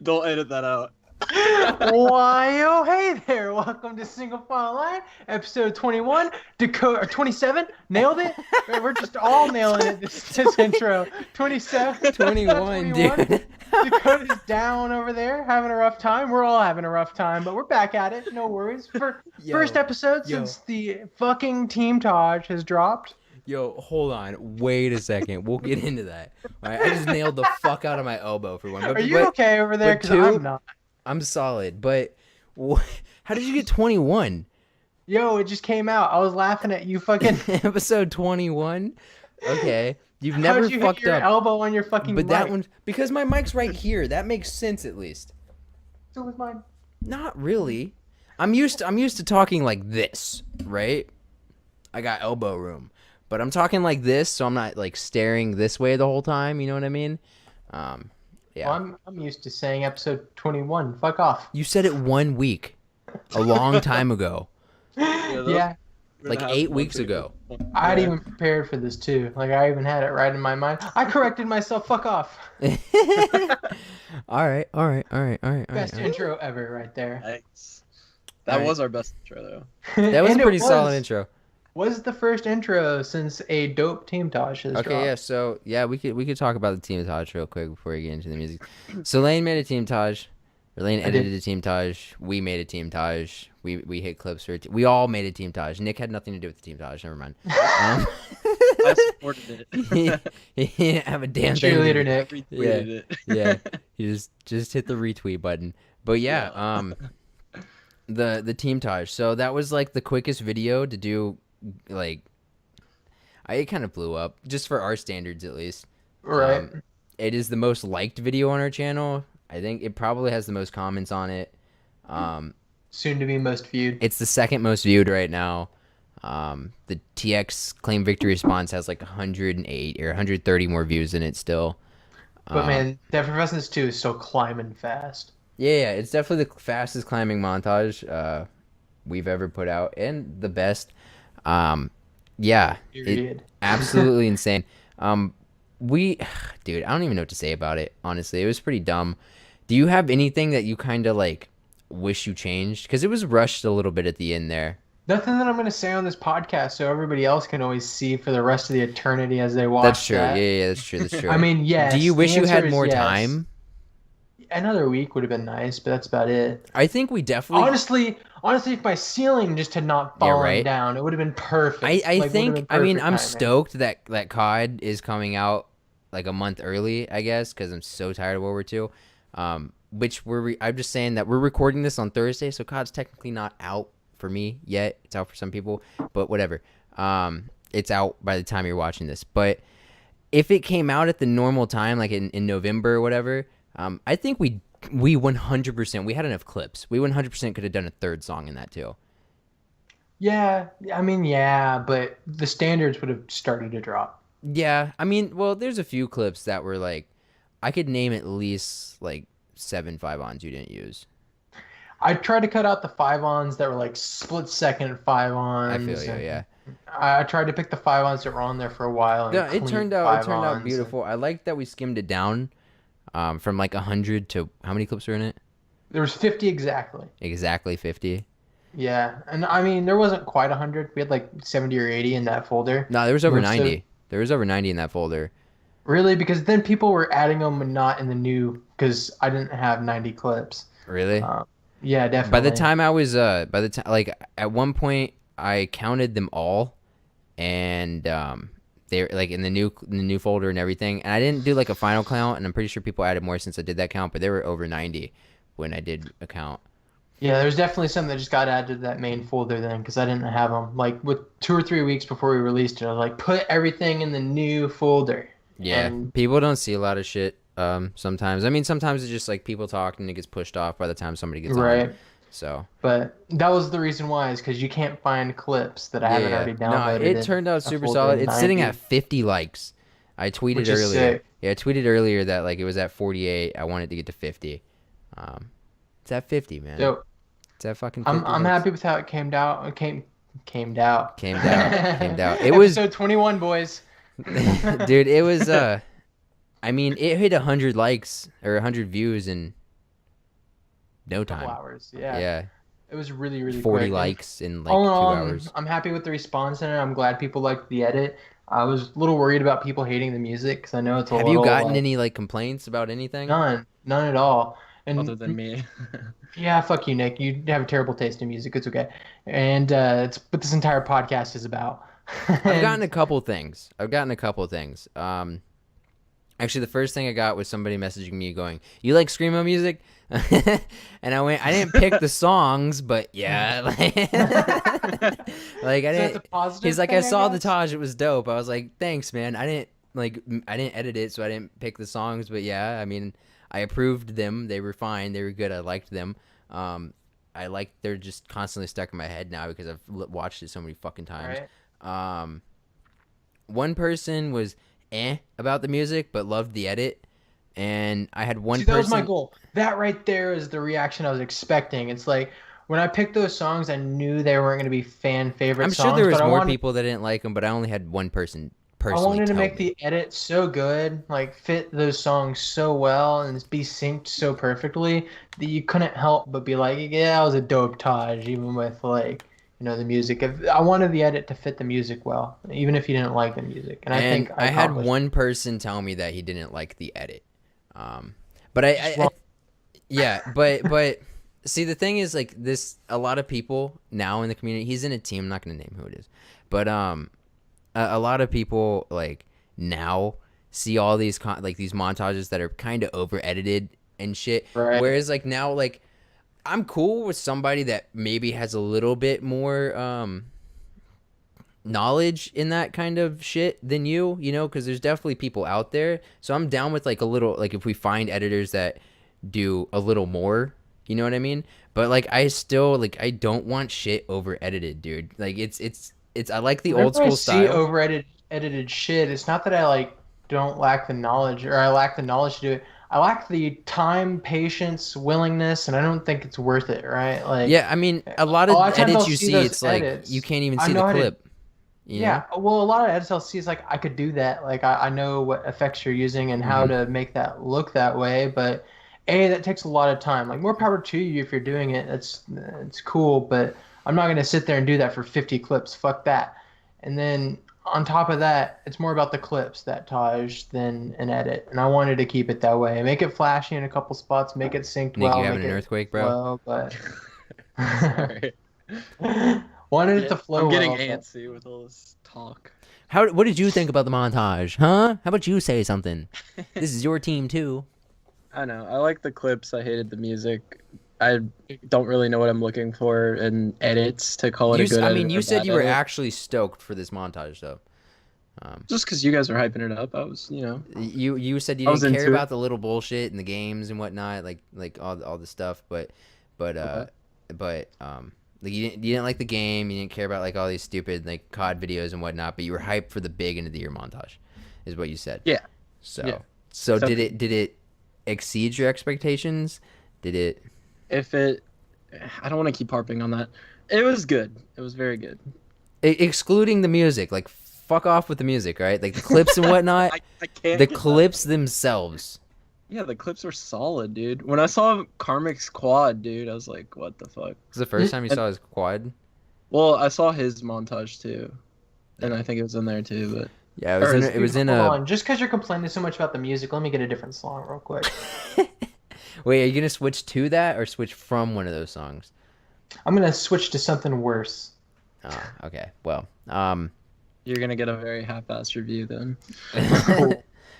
Don't edit that out. Why, oh, hey there. Welcome to Single File Line, episode 21, Dakoteh, or 27. Nailed it? We're just all nailing it this intro. 27, 21, 21. dude. Dakotah's down over there having a rough time. We're all having a rough time, but we're back at it. No worries. First episode since the fucking Team Taj has dropped. Yo, hold on. Wait a second. We'll get into that. All right, I just nailed the fuck out of my elbow for one. Are you okay over there? Because I'm not. I'm solid, but how did you get 21? Yo, it just came out. I was laughing at you fucking... Episode 21? Okay. You've How'd never you fucked hit your up. elbow on your fucking But mic? that one, because my mic's right here. That makes sense at least. So was mine. Not really. I'm used to talking like this, right? I got elbow room. But I'm talking like this, so I'm not like staring this way the whole time, you know what I mean? Yeah. Well, I'm used to saying episode 21. Fuck off. You said it 1 week. A long time ago. Yeah. Like 8 weeks ago. I had even prepared for this too. Like I even had it right in my mind. I corrected myself. Fuck off. All right. Best intro ever right there. Thanks. That was our best intro, though. That was a And pretty solid intro. Was the first intro since a dope Team Taj has Okay, dropped. yeah, so yeah, we could talk about the Team Taj real quick before we get into the music. So Lane made a Team Taj. Or Lane edited a Team Taj. We made a Team Taj. We hit clips for it. We all made a Team Taj. Nick had nothing to do with the Team Taj. Never mind. I supported it. He didn't have a damn thing. Cheerleader Nick. Retweeted it. Yeah, you just hit the retweet button. But yeah, the Team Taj. So that was like the quickest video to do. Like, it kind of blew up just for our standards at least. Right. It is the most liked video on our channel. I think it probably has the most comments on it. Soon to be most viewed. It's the second most viewed right now. The TX claim victory response has like 108 or 130 more views in it still. But man, DEFERVESCENCE 2 is still climbing fast. Yeah, it's definitely the fastest climbing montage we've ever put out, and the best. Yeah, Period. Absolutely insane. Dude, I don't even know what to say about it. Honestly, it was pretty dumb. Do you have anything that you kind of like wish you changed? Because it was rushed a little bit at the end there. Nothing that I'm going to say on this podcast, so everybody else can always see for the rest of the eternity as they watch. That's true. That. Yeah, that's true. That's true. I mean, yes. Do you wish you had more yes. time? Another week would have been nice, but that's about it. I think we definitely. Honestly, if my ceiling just had not fallen down, it would have been perfect. I think. I mean, I'm stoked that COD is coming out like a month early. I guess because I'm so tired of World War II. Which I'm just saying that we're recording this on Thursday, so COD's technically not out for me yet. It's out for some people, but whatever. It's out by the time you're watching this. But if it came out at the normal time, like in November or whatever. I think we 100%, we had enough clips. We 100% could have done a third song in that too. Yeah, I mean, yeah, but the standards would have started to drop. Yeah, I mean, well, there's a few clips that were like, I could name at least like 7 5-ons you didn't use. I tried to cut out the 5-ons that were like split-second 5-ons. I feel you, yeah. I tried to pick the 5-ons that were on there for a while. Yeah, it turned out beautiful. I like that we skimmed it down. From like 100 to how many clips were in it? There was 50 exactly. Exactly 50. Yeah, and I mean there wasn't quite 100. We had like 70 or 80 in that folder. No, there was over 90. There was over 90 in that folder. Really? Because then people were adding them and not in the new. Because I didn't have 90 clips. Really? Yeah, definitely. By the time I was like at one point I counted them all, and they're like in the new folder and everything, and I didn't do like a final count, and I'm pretty sure people added more since I did that count, but they were over 90 when I did a count. Yeah, there's definitely some that just got added to that main folder then, because I didn't have them. Like with 2 or 3 weeks before we released it, I was like, put everything in the new folder. Yeah, and people don't see a lot of shit sometimes. I mean, sometimes it's just like people talk and it gets pushed off by the time somebody gets on. So, but that was the reason why, is because you can't find clips that I haven't already downloaded. No, it turned out super solid. It's sitting at 50 likes. I tweeted earlier. Sick. Yeah, I tweeted earlier that like it was at 48. I wanted to get to 50. It's at 50, man. Yo, it's at fucking 50. I'm happy with how it came out. Came out. It was episode 21, boys. Dude, it was I mean, it hit 100 likes or 100 views in no couple time. hours. Yeah. Yeah, It was really, really 40 quick. And likes in like all in 2 all, hours. I'm happy with the response in it. I'm glad people liked the edit. I was a little worried about people hating the music because I know it's a Have you little gotten like any like complaints about anything? none at all. Other And than me. yeah, fuck you, Nick. You have a terrible taste in music. It's okay. And it's what this entire podcast is about. I've gotten a And couple things. Actually, the first thing I got was somebody messaging me going, "You like screamo music?" And I went, "I didn't pick the songs, but yeah." Like I so it's didn't. a positive He's like, thing, "I saw the guess? Taj. It was dope." I was like, "Thanks, man. I didn't edit it, so I didn't pick the songs, but yeah, I mean, I approved them. They were fine. They were good. I liked them. They're just constantly stuck in my head now because I've watched it so many fucking times." Right. One person was about the music but loved the edit, and I had one See, that was my person. goal. That right there is the reaction I was expecting. It's like when I picked those songs, I knew they weren't going to be fan favorite I'm sure songs, there was but more people that didn't like them, but I only had one person I personally wanted to tell make me. the edit so good, like fit those songs so well and be synced so perfectly that you couldn't help but be like, yeah, that was a dope Taj, even with like, the music. I wanted the edit to fit the music well, even if you didn't like the music. And I And think I I had accomplished one person tell me that he didn't like the edit. But I, just I, wrong. I yeah, but see, the thing is, like, this, a lot of people now in the community, he's in a team, I'm not going to name who it is, but a lot of people like now see all these like these montages that are kind of over edited and shit, Right. whereas like now, like, I'm cool with somebody that maybe has a little bit more knowledge in that kind of shit than because there's definitely people out there. So I'm down with like a little, like, if we find editors that do a little more, you know what I mean? But like I still, like, I don't want shit over edited, dude. Like it's I like the old Whenever I school see style. over edited shit, it's not that I like don't lack the knowledge or I lack the knowledge to do it. I lack the time, patience, willingness, and I don't think it's worth it, right? Like Yeah, I mean, a lot a of lot of times edits I'll you see see, those it's like you edits. can't even I see the know how to clip. You know? Yeah, well, a lot of edits I'll see is like I could do that. Like I know what effects you're using and how Hmm. to make that look that way, but that takes a lot of time. Like more power to you if you're doing it. It's cool, but I'm not gonna sit there and do that for 50 clips. Fuck that. And then on top of that, it's more about the clips that Taj than an edit. And I wanted to keep it that way. Make it flashy in a couple spots, make it synced Nick, you well, having make an it earthquake, bro? flow, but Sorry. wanted it Yeah, to flow I'm getting well, but antsy with all this talk. What did you think about the montage? Huh? How about you say something? This is your team too. I know. I like the clips. I hated the music. I don't really know what I'm looking for in edits to call it a good edit or You a said bad you were edit. actually stoked for this montage, though. Just because you guys are hyping it up, I was, You said you I was didn't care into it. about the little bullshit in the games and whatnot, like all the stuff, but Okay. like you didn't like the game, you didn't care about like all these stupid like COD videos and whatnot, but you were hyped for the big end of the year montage, is what you said. Yeah. So Yeah. so So did it exceed your expectations? Did it? if it, I don't want to keep harping on that. It was good. It was very good. Excluding the music, like fuck off with the music, right? Like the clips and whatnot, I can't the get that. clips themselves. Yeah, the clips were solid, dude. When I saw Karmic's quad, dude, I was like, what the fuck? Was the first time you And- saw his quad? Well, I saw his montage too. And I think it was in there too, but Yeah, it was in Hold a. on, just because you're complaining so much about the music, let me get a different song real quick. Wait, are you gonna switch to that or switch from one of those songs? I'm gonna switch to something worse. Oh, okay. Well, you're gonna get a very half-assed review then.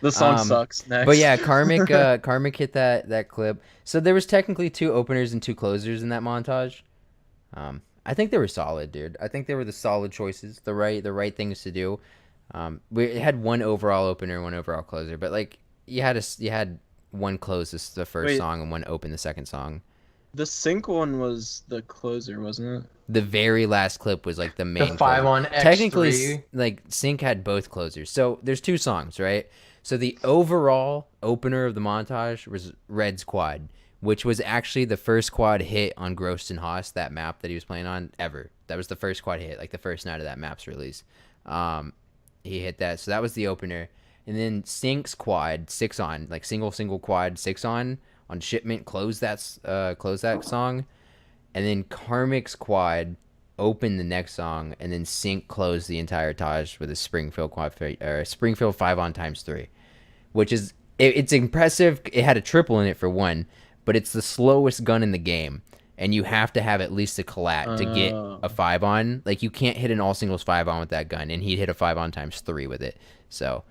The song sucks. Next. but yeah, Karmic hit that clip. So there was technically 2 openers and 2 closers in that montage. I think they were solid, dude. I think they were the solid choices, the right things to do. We had 1 overall opener, 1 overall closer, but like you had 1 close the first Wait. song and 1 open the second song. The sync one was the closer, wasn't it? The very last clip was like the main. The 5 closer. on X3. Technically, like Sync had both closers. So there's 2 songs, right? So the overall opener of the montage was Red's quad, which was actually the first quad hit on Grost and Haas, that map that he was playing on ever. That was the first quad hit, like the first night of that map's release. He hit that, so that was the opener. And then Sync's quad 6 on, like single quad 6 on, on Shipment closed that song, and then Karmic's Quad opened the next song, and then Sync closed the entire Taj with a Springfield Quad or Springfield 5 on ×3, which is it's impressive. It had a triple in it for one, but it's the slowest gun in the game, and you have to have at least a collat to get a 5 on. Like you can't hit an all singles 5 on with that gun, and he'd hit a 5 on ×3 with it. So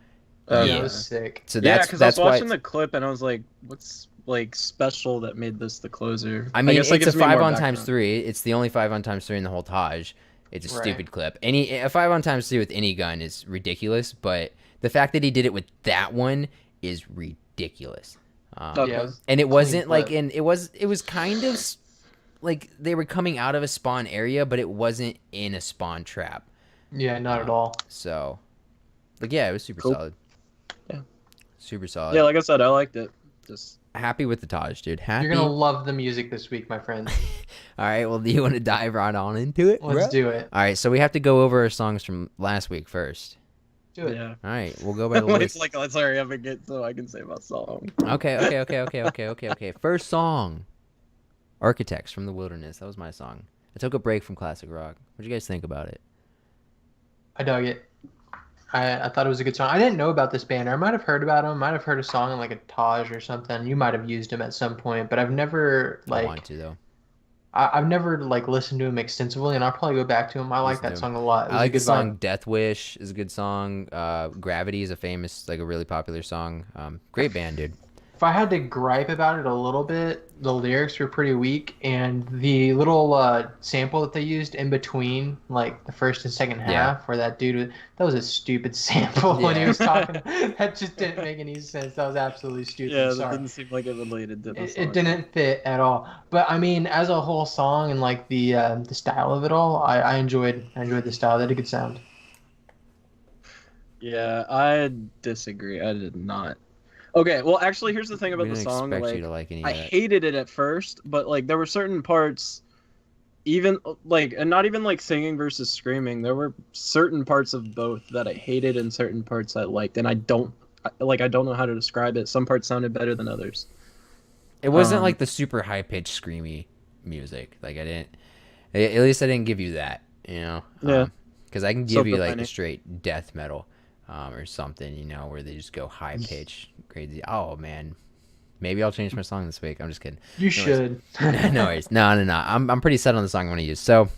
yeah, it was sick. So because I was watching the clip and I was like, what's like special that made this the closer? I mean, guess it's a 5 on ×3. It's the only 5 on ×3 in the whole Taj. It's a stupid clip. A 5 on ×3 with any gun is ridiculous, but the fact that he did it with that one is ridiculous. And it wasn't like it was kind of like they were coming out of a spawn area, but it wasn't in a spawn trap. Yeah, not at all. So, like, yeah, it was super solid. Yeah, super solid. Yeah, like I said, I liked it. Just happy with the Taj, dude. Happy. You're gonna love the music this week, my friend. All right. Well, do you want to dive right on into it? Let's do it. All right. So we have to go over our songs from last week first. Do it. Yeah. All right. We'll go by the list. Like, let's hurry up and get so I can say my song. Okay. First song, Architects from the Wilderness. That was my song. I took a break from classic rock. What do you guys think about it? I dug it. I thought it was a good song. I didn't know about this band. I might have heard about them. Might have heard a song in like a Taj or something. You might have used them at some point, but I've never like. I want to though. I've never like listened to them extensively, and I'll probably go back to them. I like that song a lot. I like the song "Death Wish" is a good song. "Gravity" is a really popular song. Great band, dude. If I had to gripe about it a little bit, the lyrics were pretty weak, and the little sample that they used in between, like the first and second half, where that dude that was a stupid sample when he was talking. That just didn't make any sense. That was absolutely stupid. Yeah, that didn't seem like it related to the song. It didn't fit at all. But I mean, as a whole song and like the style of it all, I enjoyed the style. They had a good sound. Yeah, I disagree. I did not. Okay, well, actually, here's the thing about the song. I hated it at first, but like there were certain parts, even like, and not even like singing versus screaming. There were certain parts of both that I hated, and certain parts I liked, and I don't know how to describe it. Some parts sounded better than others. It wasn't like the super high pitched screamy music. Like at least I didn't give you that, you know. Yeah. Because I can give you like the straight death metal. Or something, you know, where they just go high pitch, crazy. Oh man, maybe I'll change my song this week. I'm just kidding. You should. No worries. No. I'm pretty set on the song I'm gonna use. So,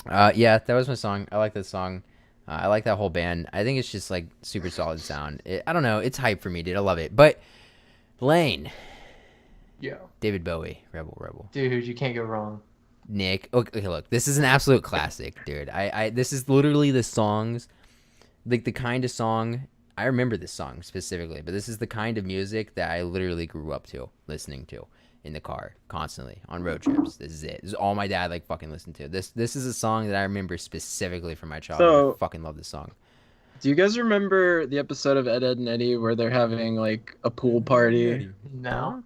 yeah, that was my song. I like this song. I like that whole band. I think it's just like super solid sound. I don't know. It's hype for me, dude. I love it. But Lane. Yeah. David Bowie, Rebel. Dude, you can't go wrong. Nick. Okay, look, this is an absolute classic, dude. This is literally the songs. Like the kind of song, I remember this song specifically, but this is the kind of music that I literally grew up to, listening to in the car constantly on road trips. This is it. This is all my dad like fucking listened to. This is a song that I remember specifically from my childhood. So, I fucking love this song. Do you guys remember the episode of Ed, Edd n Eddy where they're having like a pool party? No.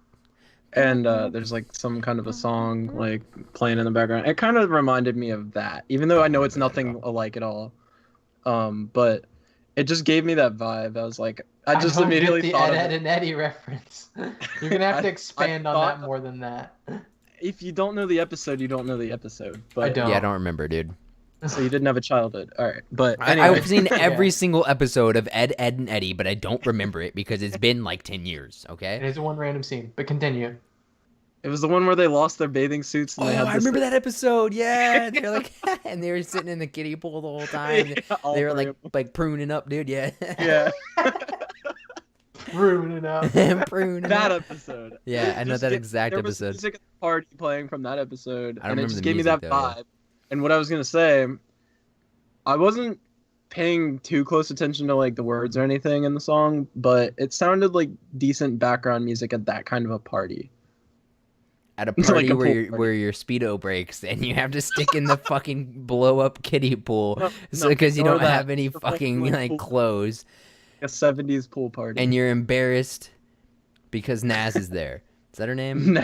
And there's like some kind of a song like playing in the background. It kind of reminded me of that, even though I know it's nothing alike at all. But it just gave me that vibe. I was like, I just immediately thought Ed, Edd n Eddy reference. You're gonna have to expand on that more than that. If you don't know the episode, you don't know the episode. But I don't. Yeah, I don't remember, dude. So you didn't have a childhood. All right, but anyway. I've seen every single episode of Ed, Edd n Eddy, but I don't remember it because it's been like 10 years. Okay. It is one random scene, but continue. It was the one where they lost their bathing suits. And they had I remember that episode. Yeah, they're like, and they were sitting in the kiddie pool the whole time. Yeah, they were like pruning up, dude. Yeah. Yeah. Pruning up. Pruning that up. episode. Yeah, I know that exact there was episode. Music at the party playing from that episode, I don't and it remember just the gave me music, that though, vibe. yeah. And what I was gonna say, I wasn't paying too close attention to like the words or anything in the song, but it sounded like decent background music at that kind of a party. At a party like where your Speedo breaks and you have to stick in the fucking blow up kiddie pool because you don't have any fucking like clothes. A 70s pool party. And you're embarrassed because Naz is there. Is that her name?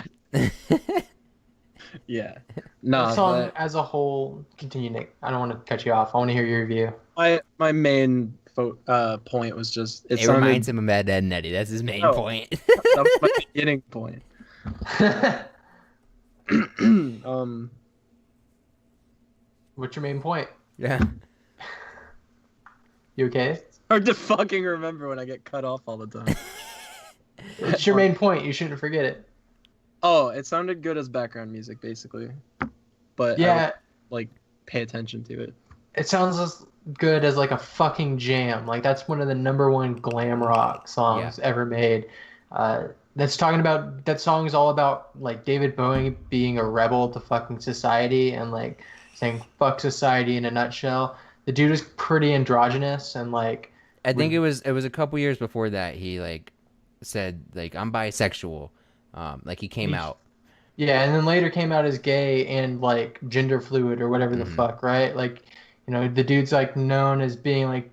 Yeah. No. The song as a whole, continue, Nick. I don't want to cut you off. I want to hear your review. My main point was just it reminds him of Ed, Edd n Eddy. That's his main point. That was my beginning point. What's your main point? Yeah. You okay? Hard to fucking remember when I get cut off all the time. What's your main point? You shouldn't forget it. Oh, it sounded good as background music, basically. But yeah, I would, like, pay attention to it. It sounds as good as like a fucking jam. Like that's one of the #1 glam rock songs ever made. That song is all about like David Bowie being a rebel to fucking society and like saying fuck society in a nutshell. The dude is pretty androgynous and like I think it was a couple years before that he like said like I'm bisexual. Like he came out. Yeah, and then later came out as gay and like gender fluid or whatever the fuck, right? Like, you know, the dude's like known as being like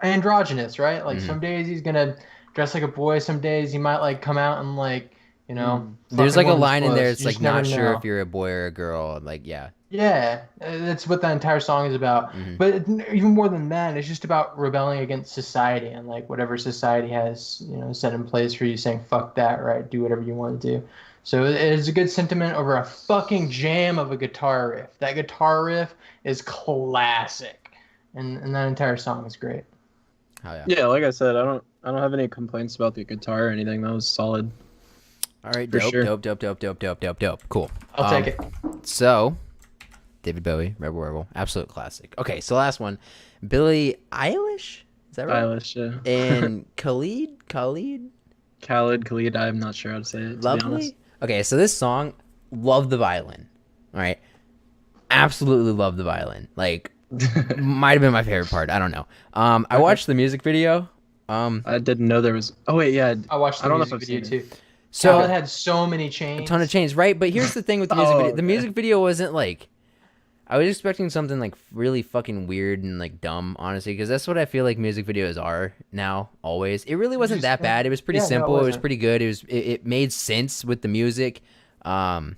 androgynous, right? Like some days he's gonna dress like a boy, some days he might like come out and like, you know, there's like a line in there. It's You like just never not sure know. if you're a boy or a girl. Like yeah. Yeah, that's what the entire song is about. But even more than that, it's just about rebelling against society and like whatever society has, you know, set in place for you, saying fuck that, right? Do whatever you want to do. So it is a good sentiment over a fucking jam of a guitar riff. That guitar riff is classic, and that entire song is great. Oh yeah. Yeah, like I said, I don't have any complaints about the guitar or anything. That was solid. All right, For sure. dope. Cool. I'll take it. So, David Bowie, Rebel Rebel, absolute classic. Okay, so last one, Billie Eilish, is that right? Eilish, yeah. And Khalid. Khalid, I'm not sure how to say it, to be honest. Lovely. Okay, so this song, love the violin. All right, absolutely love the violin. Like, might have been my favorite part. I don't know. I watched the music video. I didn't know there was. Oh wait, yeah. I watched the I don't know music if I've video seen too. So it had so many chains. a ton of chains, right? But here's the thing with the music video. The okay. music video wasn't like. I was expecting something like really fucking weird and like dumb, honestly, because that's what I feel like music videos are now. Always, it really wasn't that bad. It was pretty simple. It was pretty good. It made sense with the music. Honestly,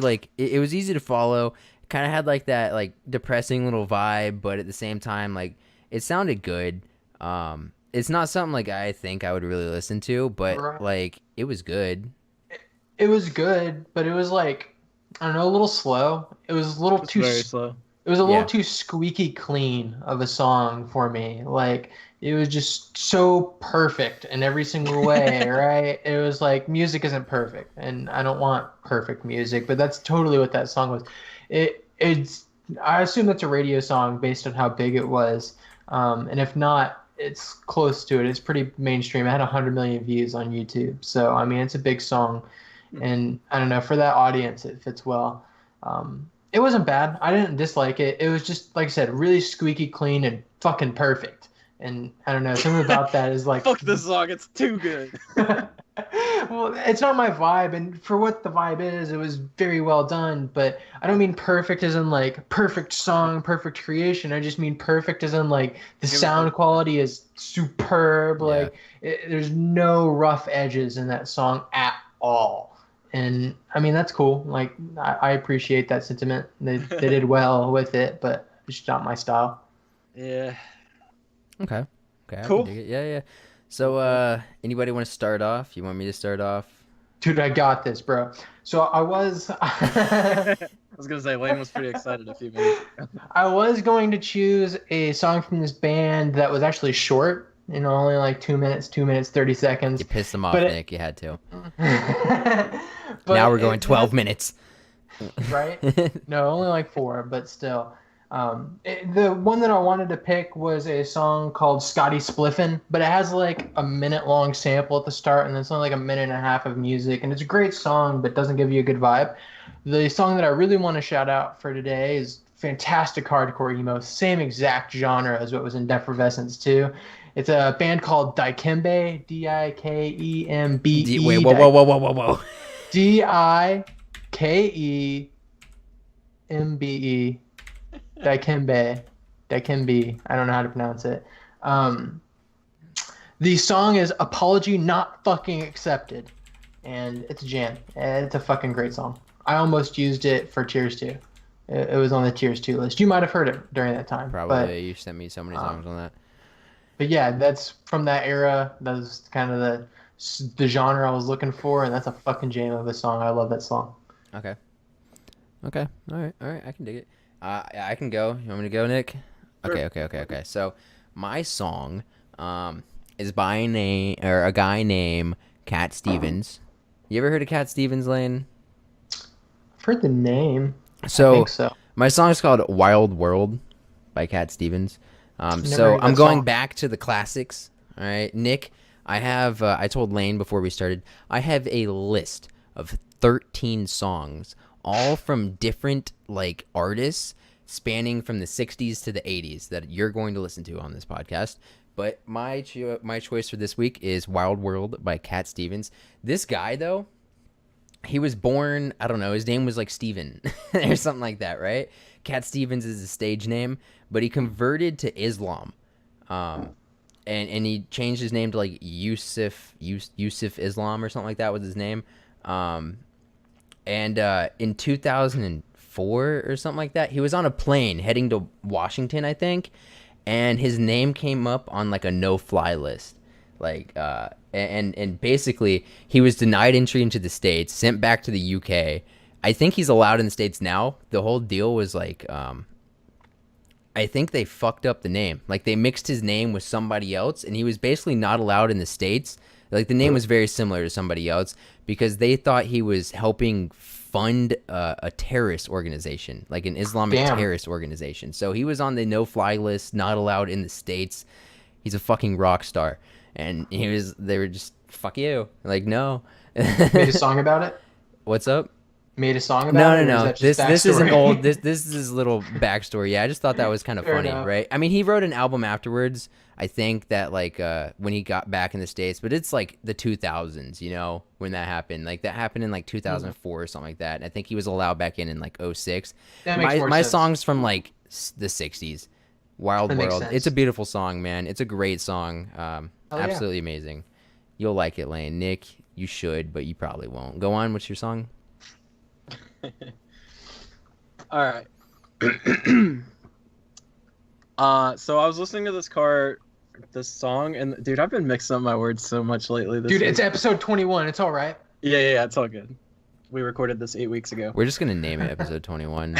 like it was easy to follow. Kind of had like that like depressing little vibe, but at the same time, like it sounded good. It's not something like I think I would really listen to, but like it was good. It was good, but it was like, I don't know, a little slow. It was a little too Very slow. It was a little too squeaky clean of a song for me. Like it was just so perfect in every single way, right? It was like music isn't perfect, and I don't want perfect music, but that's totally what that song was. It's I assume that's a radio song based on how big it was, and if not, it's close to it. It's pretty mainstream. It had 100 million views on YouTube, so I mean it's a big song. And I don't know, for that audience, it fits well. It wasn't bad. I didn't dislike it. It was just, like I said, really squeaky clean and fucking perfect. And I don't know, something about that is like... Fuck this song, it's too good. Well, it's not my vibe. And for what the vibe is, it was very well done. But I don't mean perfect as in like perfect song, perfect creation. I just mean perfect as in like the sound quality is superb. Like there's no rough edges in that song at all. And I mean that's cool. Like I appreciate that sentiment. They did well with it, but it's just not my style. Yeah. Okay. Cool. I can dig it. Yeah. So anybody want to start off? You want me to start off? Dude, I got this, bro. So I was I was gonna say Lane was pretty excited a few minutes ago. I was going to choose a song from this band that was actually short. You know, only like 2 minutes, 30 seconds. You pissed them off, But Nick. You had to. But Now we're going 12 minutes. Right? No, only like 4, but still. The one that I wanted to pick was a song called Scotty Spliffin', but it has like a minute-long sample at the start, and it's only like a minute and a half of music, and it's a great song, but doesn't give you a good vibe. The song that I really want to shout out for today is fantastic hardcore emo, same exact genre as what was in DEFERVESCENCE too. It's a band called Dikembe, Dikembe. Wait, whoa. Dikembe. Dikembe. I don't know how to pronounce it. The song is Apology Not Fucking Accepted. And it's a jam. It's a fucking great song. I almost used it for Cheers 2. It was on the Cheers 2 list. You might have heard it during that time. Probably. But, You sent me so many songs on that. but yeah, that's from that era. That was kind of the genre I was looking for, and that's a fucking jam of a song. I love that song. Okay. All right. I can dig it. I can go. You want me to go, Nick? Sure. Okay. So my song is by a guy named Cat Stevens. You ever heard of Cat Stevens, Lane? I've heard the name. So, I think so. My song is called Wild World by Cat Stevens. So I'm going back to the classics. All right, Nick, I told Lane before we started, I have a list of 13 songs, all from different like artists spanning from the 60s to the 80s that you're going to listen to on this podcast. But my choice for this week is Wild World by Cat Stevens. This guy, though, he was born, I don't know, his name was like Steven or something like that, right? Cat Stevens is his stage name, but he converted to Islam. And he changed his name to like Yusuf Islam or something like that was his name. In 2004 or something like that, he was on a plane heading to Washington, I think, and his name came up on like a no-fly list. Like, and basically he was denied entry into the States, sent back to the UK. I think he's allowed in the States now. The whole deal was like, I think they fucked up the name. Like they mixed his name with somebody else, and he was basically not allowed in the States. Like the name was very similar to somebody else because they thought he was helping fund a terrorist organization, like an Islamic terrorist organization. So he was on the no-fly list, not allowed in the States. He's a fucking rock star. And they were just, fuck you. Like, no. Made a song about it? What's up? Made a song about it? No. This is an old, this is his little backstory. Yeah, I just thought that was kind of funny, right? I mean, he wrote an album afterwards, I think, that like, when he got back in the States, but it's like the 2000s, you know, when that happened. Like, that happened in like 2004 or something like that. And I think he was allowed back in like 06. That makes more my sense. song's from like the 60s. Wild World. Sense. It's a beautiful song, man. It's a great song. Absolutely amazing. You'll like it, Lane. Nick, you should, but you probably won't. Go on. What's your song? All right. So I was listening to this song, and dude, I've been mixing up my words so much lately. Dude, it's episode 21. It's all right. Yeah, it's all good. We recorded this 8 weeks ago. We're just gonna name it episode 21.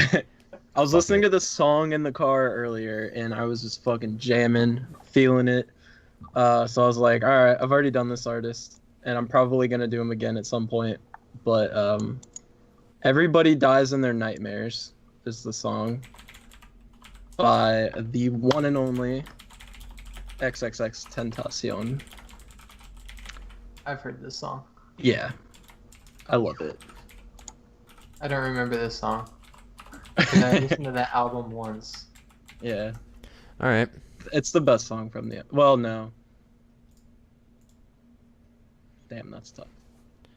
I was listening to this song in the car earlier, and I was just fucking jamming, feeling it. So I was like, all right, I've already done this artist, and I'm probably going to do him again at some point. But Everybody Dies in Their Nightmares is the song by the one and only XXXTentacion. I've heard this song. Yeah, I love it. I don't remember this song. I listened to that album once. Yeah. All right. It's the best song from the... Well, no. Damn, that's tough.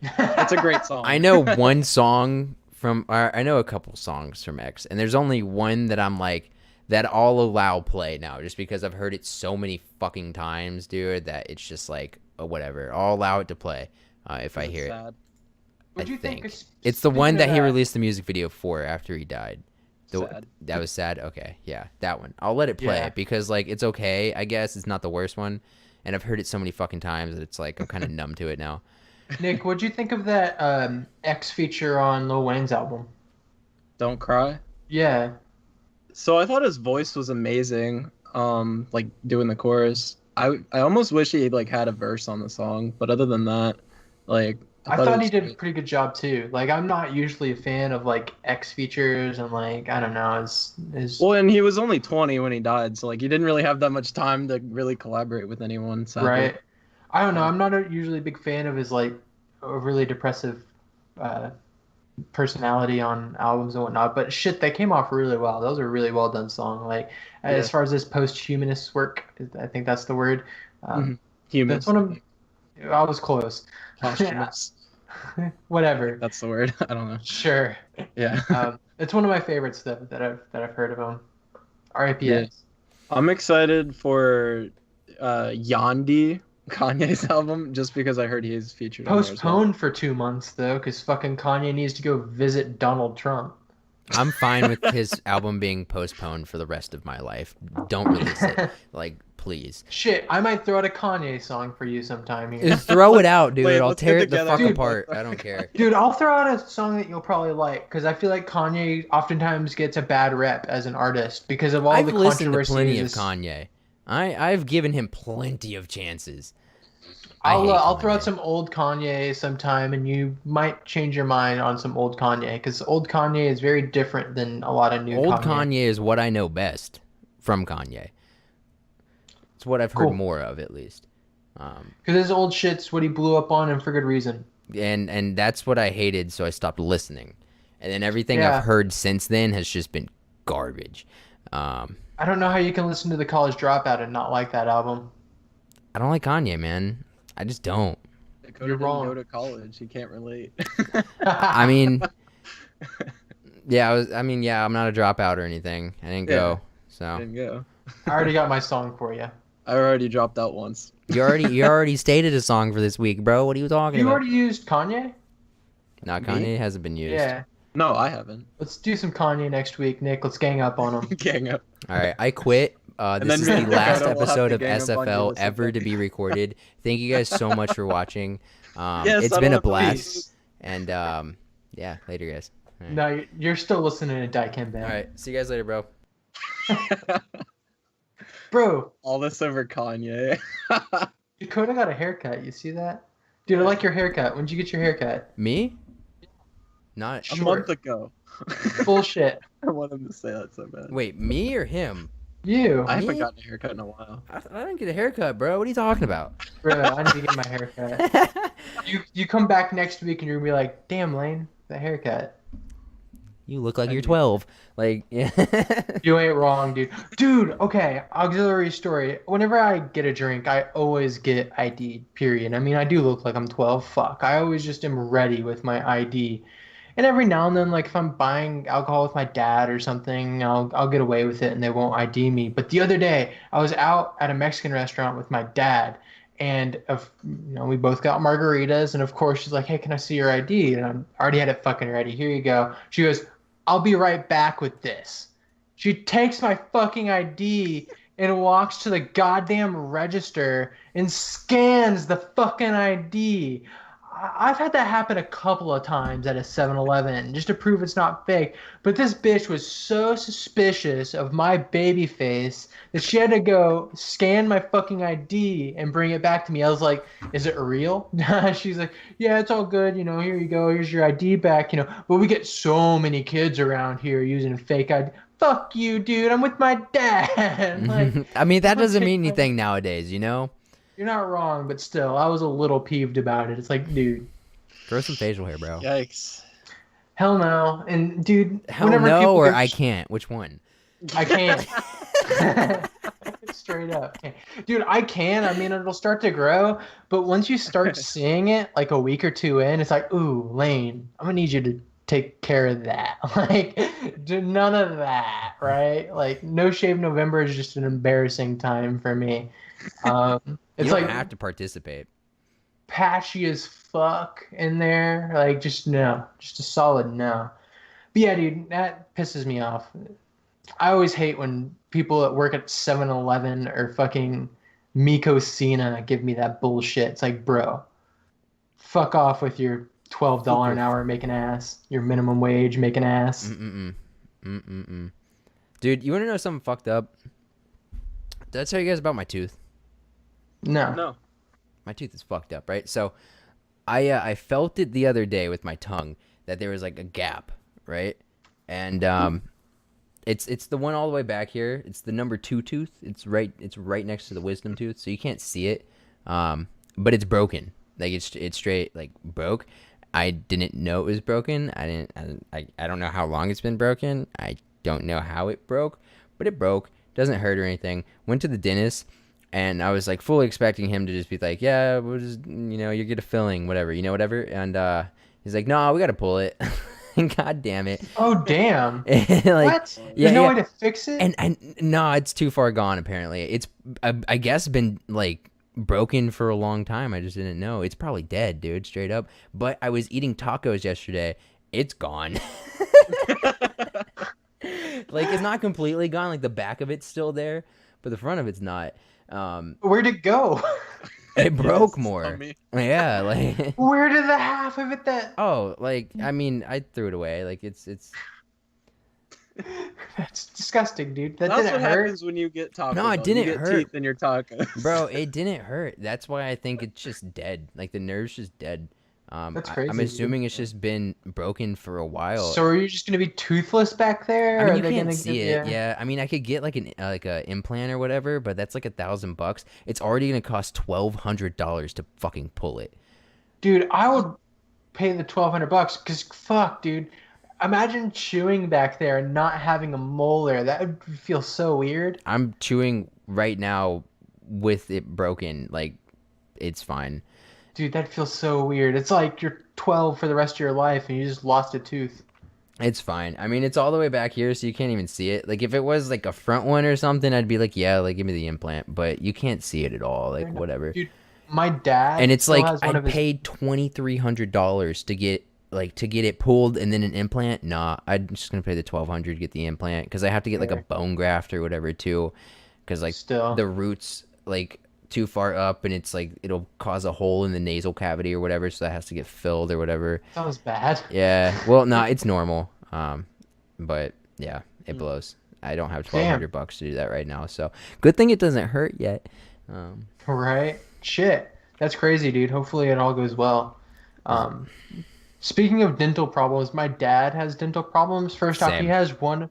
It's a great song. I know one song from... I know a couple songs from X, and there's only one that I'm like, that I'll allow play now, just because I've heard it so many fucking times, dude, that it's just like, whatever. I'll allow it to play if I hear it. Would you think it's the one that he released the music video for after he died. Sad. That was sad. Okay, yeah, that one. I'll let it play because like it's okay. I guess it's not the worst one, and I've heard it so many fucking times that it's like I'm kind of numb to it now. Nick, what'd you think of that X feature on Lil Wayne's album? Don't Cry? Yeah. So I thought his voice was amazing. Like doing the chorus. I almost wish he like had a verse on the song, but other than that, like. I thought he did a pretty good job too. Like I'm not usually a fan of like X features and like I don't know his. Well, and he was only 20 when he died, so like he didn't really have that much time to really collaborate with anyone. Sadly. Right. I don't know. I'm not usually a big fan of his like overly depressive personality on albums and whatnot. But shit, they came off really well. Those are a really well done song. Like as far as this post-humanist work, I think that's the word. Humanist. That's one of. I was close. Whatever. That's the word. I don't know. Sure. Yeah. It's one of my favorite stuff that I've heard of him. R.I.P. Yeah. I'm excited for Yandi, Kanye's album, just because I heard he's featured. Postponed for 2 months though, because fucking Kanye needs to go visit Donald Trump. I'm fine with his album being postponed for the rest of my life. Don't release it. Like, please. Shit, I might throw out a Kanye song for you sometime here. Just throw it out, dude. Wait, I'll let's tear get it the together. fuck Dude, apart. I don't care. Dude, I'll throw out a song that you'll probably like, because I feel like Kanye oftentimes gets a bad rep as an artist because of all I've the listened to controversy. plenty of Kanye. I've given him plenty of chances. I'll throw out some old Kanye sometime, and you might change your mind on some old Kanye, because old Kanye is very different than a lot of new Old Kanye is what I know best from Kanye. It's what I've heard more of, at least. Because his old shit's what he blew up on, and for good reason. And that's what I hated, so I stopped listening. And then everything I've heard since then has just been garbage. I don't know how you can listen to The College Dropout and not like that album. I don't like Kanye, man. I just don't. Dakoteh didn't go to college. He can't relate. I mean, I'm not a dropout or anything. I didn't go. So I didn't go. I already got my song for you. I already dropped out once. You already stated a song for this week, bro. What are you talking about? You already used Kanye? No, Kanye hasn't been used. Yeah. No, I haven't. Let's do some Kanye next week, Nick. Let's gang up on him. Gang up. All right, I quit. This is the last episode of SFL ever to be recorded. Thank you guys so much for watching. It's been a blast. And yeah, later, guys. Right. No, you're still listening to Dikembe. All right, see you guys later, bro. Bro. All this over Kanye. Dakoteh got a haircut. You see that? Dude, I like your haircut. When'd you get your haircut? Me? Not a month ago. Bullshit. I want him to say that so bad. Wait, me or him? You. I haven't gotten a haircut in a while. I didn't get a haircut, bro. What are you talking about? Bro, I need to get my haircut. You come back next week and you're going to be like, damn, Lane, that haircut. You look like you're 12. Like, yeah. You ain't wrong, dude. Dude, okay, auxiliary story. Whenever I get a drink, I always get ID'd, period. I mean, I do look like I'm 12. Fuck. I always just am ready with my ID. And every now and then, like, if I'm buying alcohol with my dad or something, I'll get away with it and they won't ID me. But the other day, I was out at a Mexican restaurant with my dad, and we both got margaritas, and of course she's like, hey, can I see your ID? And I already had it fucking ready. Here you go. She goes, I'll be right back with this. She takes my fucking ID and walks to the goddamn register and scans the fucking ID. I've had that happen a couple of times at a 7-Eleven just to prove it's not fake. But this bitch was so suspicious of my baby face that she had to go scan my fucking ID and bring it back to me. I was like, is it real? She's like, yeah, it's all good. Here you go. Here's your ID back. But we get so many kids around here using fake ID. Fuck you, dude. I'm with my dad. Like, I mean, that doesn't mean anything nowadays, You're not wrong, but still, I was a little peeved about it. It's like, dude. Grow some facial hair, bro. Yikes. Hell no. And, dude. Hell no, or I can't. Which one? I can't. Straight up. Dude, I can. I mean, it'll start to grow. But once you start seeing it, like a week or two in, it's like, ooh, Lane, I'm going to need you to take care of that. Like, do none of that, right? Like, No Shave November is just an embarrassing time for me. It's you don't like have to participate. Patchy as fuck in there. Like, just no. Just a solid no. But yeah, dude, that pisses me off. I always hate when people that work at 7-Eleven or fucking Miko Cena give me that bullshit. It's like, bro, fuck off with your $12 an hour making ass. Your minimum wage making ass. Dude, you want to know something fucked up? Did I tell you guys about my tooth? No. My tooth is fucked up, right? So I felt it the other day with my tongue that there was like a gap, right? And it's the one all the way back here. It's the number 2 tooth. It's right next to the wisdom tooth, so you can't see it. But it's broken. Like it's straight like broke. I didn't know it was broken. I don't know how long it's been broken. I don't know how it broke, but it broke. Doesn't hurt or anything. Went to the dentist. And I was like fully expecting him to just be like, yeah, we'll just, you get a filling, whatever, whatever. And he's like, no, we got to pull it. God damn it. Oh, damn. Like, what? There's no way to fix it? And no, it's too far gone, apparently. It's, I guess, been like broken for a long time. I just didn't know. It's probably dead, dude, straight up. But I was eating tacos yesterday. It's gone. Like, it's not completely gone. Like, the back of it's still there. but the front of it's not. Where'd it go? It broke more. Yeah, like. Where did the half of it that? Oh, like I mean, I threw it away. Like it's. That's disgusting, dude. That's what happens when you get tacos. No, it didn't hurt. Teeth in your tacos. Bro, it didn't hurt. That's why I think it's just dead. Like the nerve's just dead. That's crazy. I'm assuming it's just been broken for a while. So are you just gonna be toothless back there? I mean, you can't see it. Yeah, I mean, I could get like a implant or whatever, but that's like $1,000. It's already gonna cost $1,200 to fucking pull it. Dude, I would pay the $1,200 because fuck, dude. Imagine chewing back there and not having a molar. That would feel so weird. I'm chewing right now with it broken. Like, it's fine. Dude, that feels so weird. It's like you're 12 for the rest of your life and you just lost a tooth. It's fine. I mean, it's all the way back here, so you can't even see it. Like, if it was like a front one or something, I'd be like, yeah, like, give me the implant. But you can't see it at all. Like, whatever. Dude, my dad. And it's like, I paid $2,300 to get it pulled and then an implant. Nah, I'm just gonna pay the $1,200 to get the implant because I have to get like a bone graft or whatever too, because like the roots like too far up and it's like it'll cause a hole in the nasal cavity or whatever, so that has to get filled or whatever. Sounds bad. Yeah, well, nah, it's normal. But yeah, it blows. I don't have $1,200 to do that right now, so good thing it doesn't hurt yet. Right? Shit, that's crazy, dude. Hopefully it all goes well. Speaking of dental problems, my dad has dental problems. First off, he has one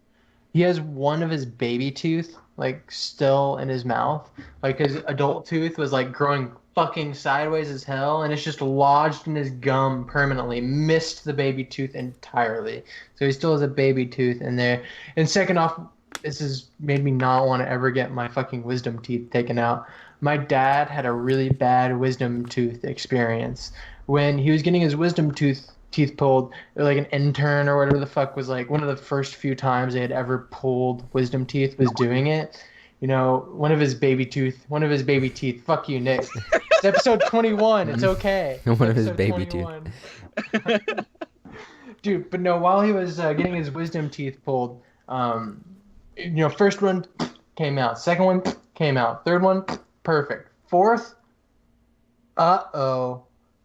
of his baby tooth like still in his mouth. Like his adult tooth was like growing fucking sideways as hell, and it's just lodged in his gum permanently. Missed the baby tooth entirely. So he still has a baby tooth in there. And second off, this has made me not want to ever get my fucking wisdom teeth taken out. My dad had a really bad wisdom tooth experience. When he was getting his wisdom teeth pulled, or like an intern or whatever the fuck was like one of the first few times they had ever pulled wisdom teeth was doing it. You know, one of his baby teeth. Fuck you, Nick. It's episode 21. It's okay. One of his baby 21. Teeth. Dude, but no, while he was getting his wisdom teeth pulled, first one came out. Second one came out. Third one, perfect. Fourth,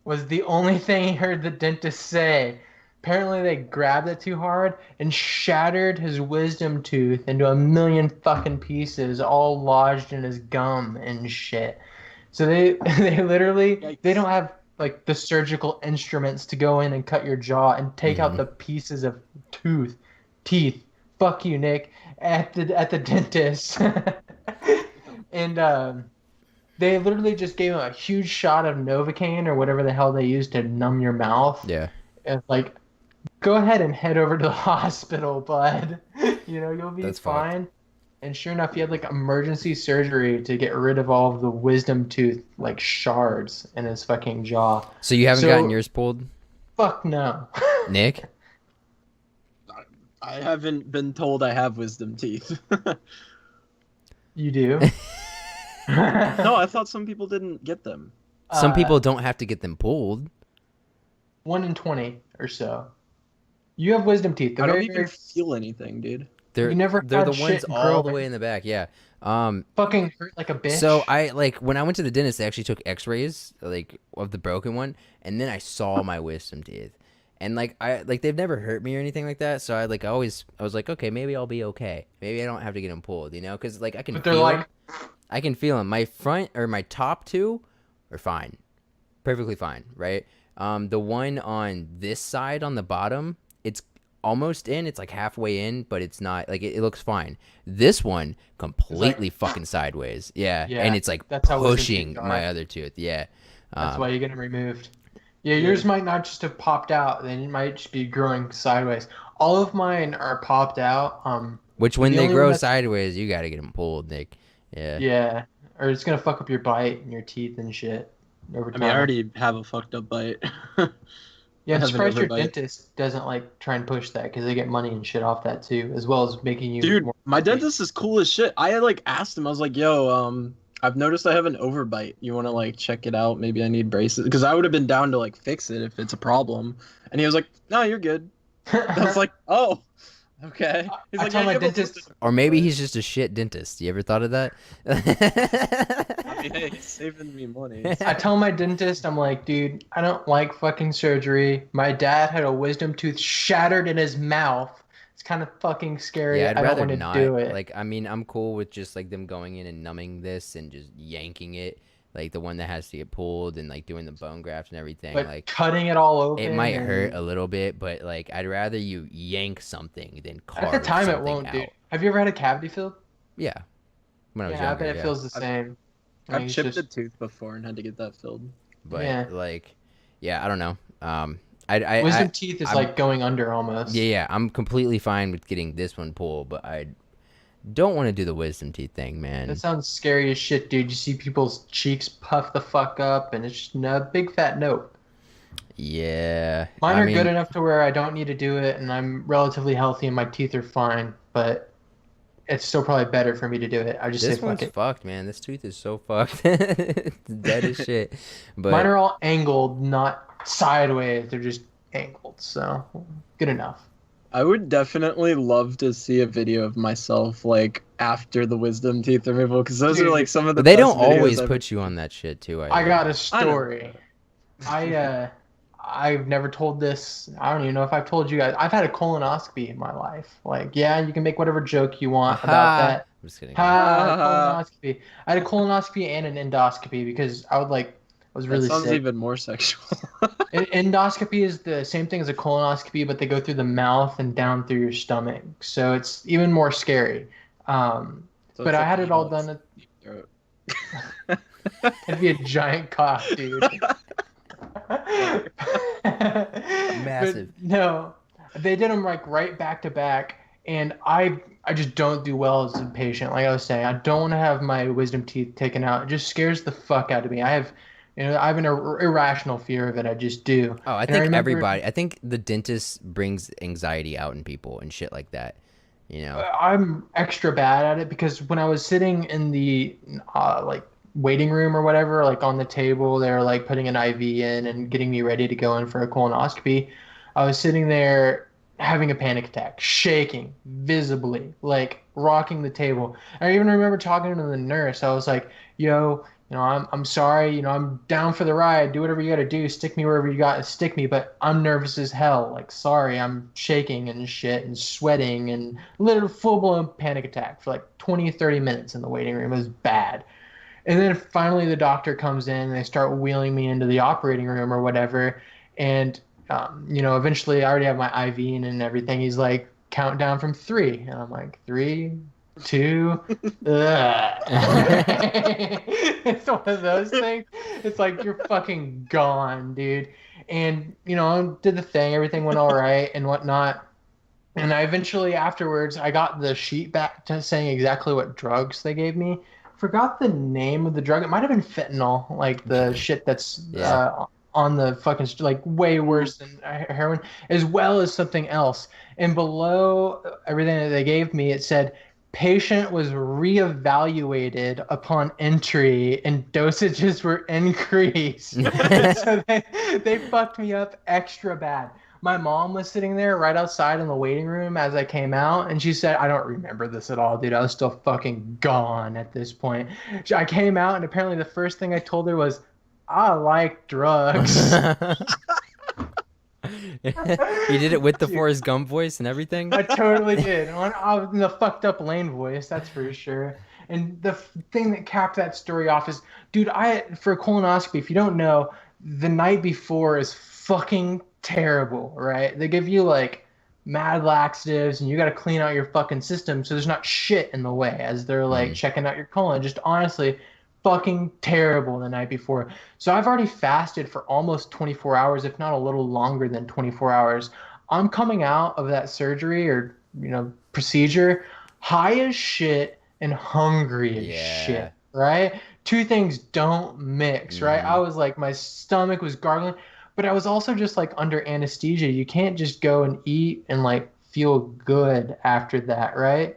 was the only thing he heard the dentist say. Apparently they grabbed it too hard and shattered his wisdom tooth into a million fucking pieces, all lodged in his gum and shit. So they literally, they don't have like the surgical instruments to go in and cut your jaw and take out the pieces of teeth. Fuck you, Nick, at the dentist. And they literally just gave him a huge shot of Novocaine or whatever the hell they use to numb your mouth. Yeah. And like, go ahead and head over to the hospital, bud. You'll be fine. Fucked. And sure enough, he had like emergency surgery to get rid of all of the wisdom tooth like shards in his fucking jaw. So you haven't gotten yours pulled? Fuck no. Nick? I haven't been told I have wisdom teeth. You do? No, I thought some people didn't get them. Some people don't have to get them pulled. 1 in 20 or so. You have wisdom teeth. I don't even feel anything, dude. They're the ones all the way in the back, yeah. Fucking hurt like a bitch. So when I went to the dentist, they actually took X-rays like of the broken one, and then I saw my wisdom teeth, and they've never hurt me or anything like that. So I was like, okay, maybe I'll be okay. Maybe I don't have to get them pulled, because like I can. But they're like. I can feel them. My front or my top two are fine. Perfectly fine, right? The one on this side on the bottom, it's almost in. It's like halfway in, but it's not. Like, it looks fine. This one, completely fucking sideways. Yeah. And it's like pushing my other tooth. Yeah. That's why you get them removed. Yeah, yours might not just have popped out. Then it might just be growing sideways. All of mine are popped out. Which when they grow sideways, you got to get them pulled, Nick. Yeah. Yeah, or it's gonna fuck up your bite and your teeth and shit over time. I mean, I already have a fucked up bite. Yeah, I'm surprised your dentist doesn't like try and push that because they get money and shit off that too, as well as making you. Dude, my dentist is cool as shit. I had asked him. I was like, "Yo, I've noticed I have an overbite. You want to check it out? Maybe I need braces." Because I would have been down to fix it if it's a problem. And he was like, "No, you're good." I was like, "Oh, Okay. He's I like, tell yeah, my you have a dentist. listed Or maybe employee. he's just a shit dentist. You ever thought of that? I mean, hey, he's saving me money. I tell my dentist, I'm like, dude, I don't like fucking surgery. My dad had a wisdom tooth shattered in his mouth. It's kind of fucking scary. Yeah, I'd I don't rather want to not. do it. Like, I mean, I'm cool with just like them going in and numbing this and just yanking it, like the one that has to get pulled and like doing the bone graft and everything. But Like, cutting it all it open might hurt and a little bit, but like, I'd rather you yank something than at the carve time it something won't, dude. out. Have you ever had a cavity filled? Yeah, when I was Yeah, I younger, bet it yeah. feels the same. Like I've it's chipped a just tooth before and had to get that filled. But yeah. like, yeah, I don't know. I Wisdom teeth is I'm like going under yeah, almost. yeah, I'm completely fine with getting this one pulled, but I don't want to do the wisdom teeth thing, That man. sounds scary as shit, dude. You see people's cheeks puff the fuck up, and it's just a big fat nope. Yeah, Mine I are good mean, enough to where I don't need to do it, and I'm relatively healthy, and my teeth are fine. But it's still probably better for me to do it. I just say this fuck one's it. fucked, man. This tooth is so fucked. It's dead as shit. Mine But are all angled, not sideways. They're just angled, so good enough. I would definitely love to see a video of myself like after the wisdom teeth removal because those are like Dude, some of the they best don't videos always I've put you on that shit too, I I hear. got a I know. story. I've never told this. I don't even know if I've told you guys. I've had a colonoscopy in my life. Like, yeah, you can make whatever joke you want about Aha! that. I'm just kidding. Yeah. Ha, colonoscopy. I had a colonoscopy and an endoscopy because I was That really sounds sick. even more sexual. Endoscopy is the same thing as a colonoscopy, but they go through the mouth and down through your stomach, so it's even more scary. So But it's I like had it all needle done. inside your throat. It'd be a giant cock, dude. But Massive. no, they did them like right back to back, and I just don't do well as a patient. Like I was saying, I don't want to have my wisdom teeth taken out. It just scares the fuck out of me. I have an irrational fear of it. I just do. Oh, I And I think remember everybody. I think the dentist brings anxiety out in people and shit like that. You know. I'm extra bad at it because when I was sitting in the like waiting room or whatever, like on the table, they're like putting an IV in and getting me ready to go in for a colonoscopy. I was sitting there having a panic attack, shaking visibly, like rocking the table. I even remember talking to the nurse. I was like, "Yo, I'm sorry. I'm down for the ride. Do whatever you got to do. Stick me wherever you got to stick me. But I'm nervous as hell. Like, sorry, I'm shaking and shit and sweating and literally full blown panic attack for like 20, 30 minutes in the waiting room. It was bad. And then finally the doctor comes in and they start wheeling me into the operating room or whatever. And, eventually I already have my IV in and everything. He's like, count down from three. And I'm like, three, two, it's one of those things. It's like you're fucking gone, dude. And I did the thing. Everything went all right and whatnot. And I eventually afterwards I got the sheet back to saying exactly what drugs they gave me. Forgot the name of the drug. It might have been fentanyl, like the shit that's Yeah. on the fucking like way worse than heroin, as well as something else. And below everything that they gave me, it said patient was reevaluated upon entry and dosages were increased. So they fucked me up extra bad. My mom was sitting there right outside in the waiting room as I came out, and she said, I don't remember this at all, dude. I was still fucking gone at this point. I came out, and apparently the first thing I told her was, I like drugs. You did it with the Forrest Gump voice and everything? I totally did. I was in the fucked up Lane voice, that's for sure. And the thing that capped that story off is, dude, for a colonoscopy, if you don't know, the night before is fucking terrible, right? They give you like mad laxatives and you got to clean out your fucking system so there's not shit in the way as they're like checking out your colon. Just honestly, fucking terrible the night before. So I've already fasted for almost 24 hours, if not a little longer than 24 hours. I'm coming out of that surgery or, procedure high as shit and hungry as shit, right? Two things don't mix, right? I was like, my stomach was gargling, but I was also just like under anesthesia. You can't just go and eat and like feel good after that, right?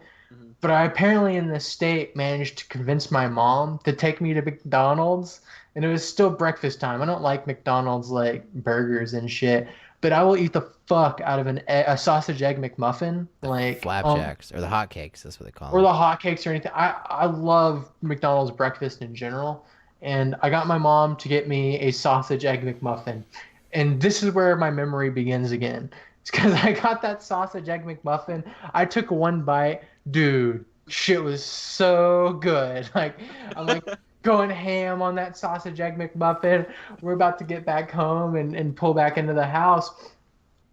But I apparently in this state managed to convince my mom to take me to McDonald's, and it was still breakfast time. I don't like McDonald's like burgers and shit, but I will eat the fuck out of a sausage egg McMuffin, like flapjacks or the hotcakes. That's what they call or them. the hotcakes or anything. I love McDonald's breakfast in general, and I got my mom to get me a sausage egg McMuffin, and this is where my memory begins again. It's because I got that sausage egg McMuffin. I took one bite, dude. Shit was so good. Like I'm like going ham on that sausage egg McMuffin. We're about to get back home and pull back into the house.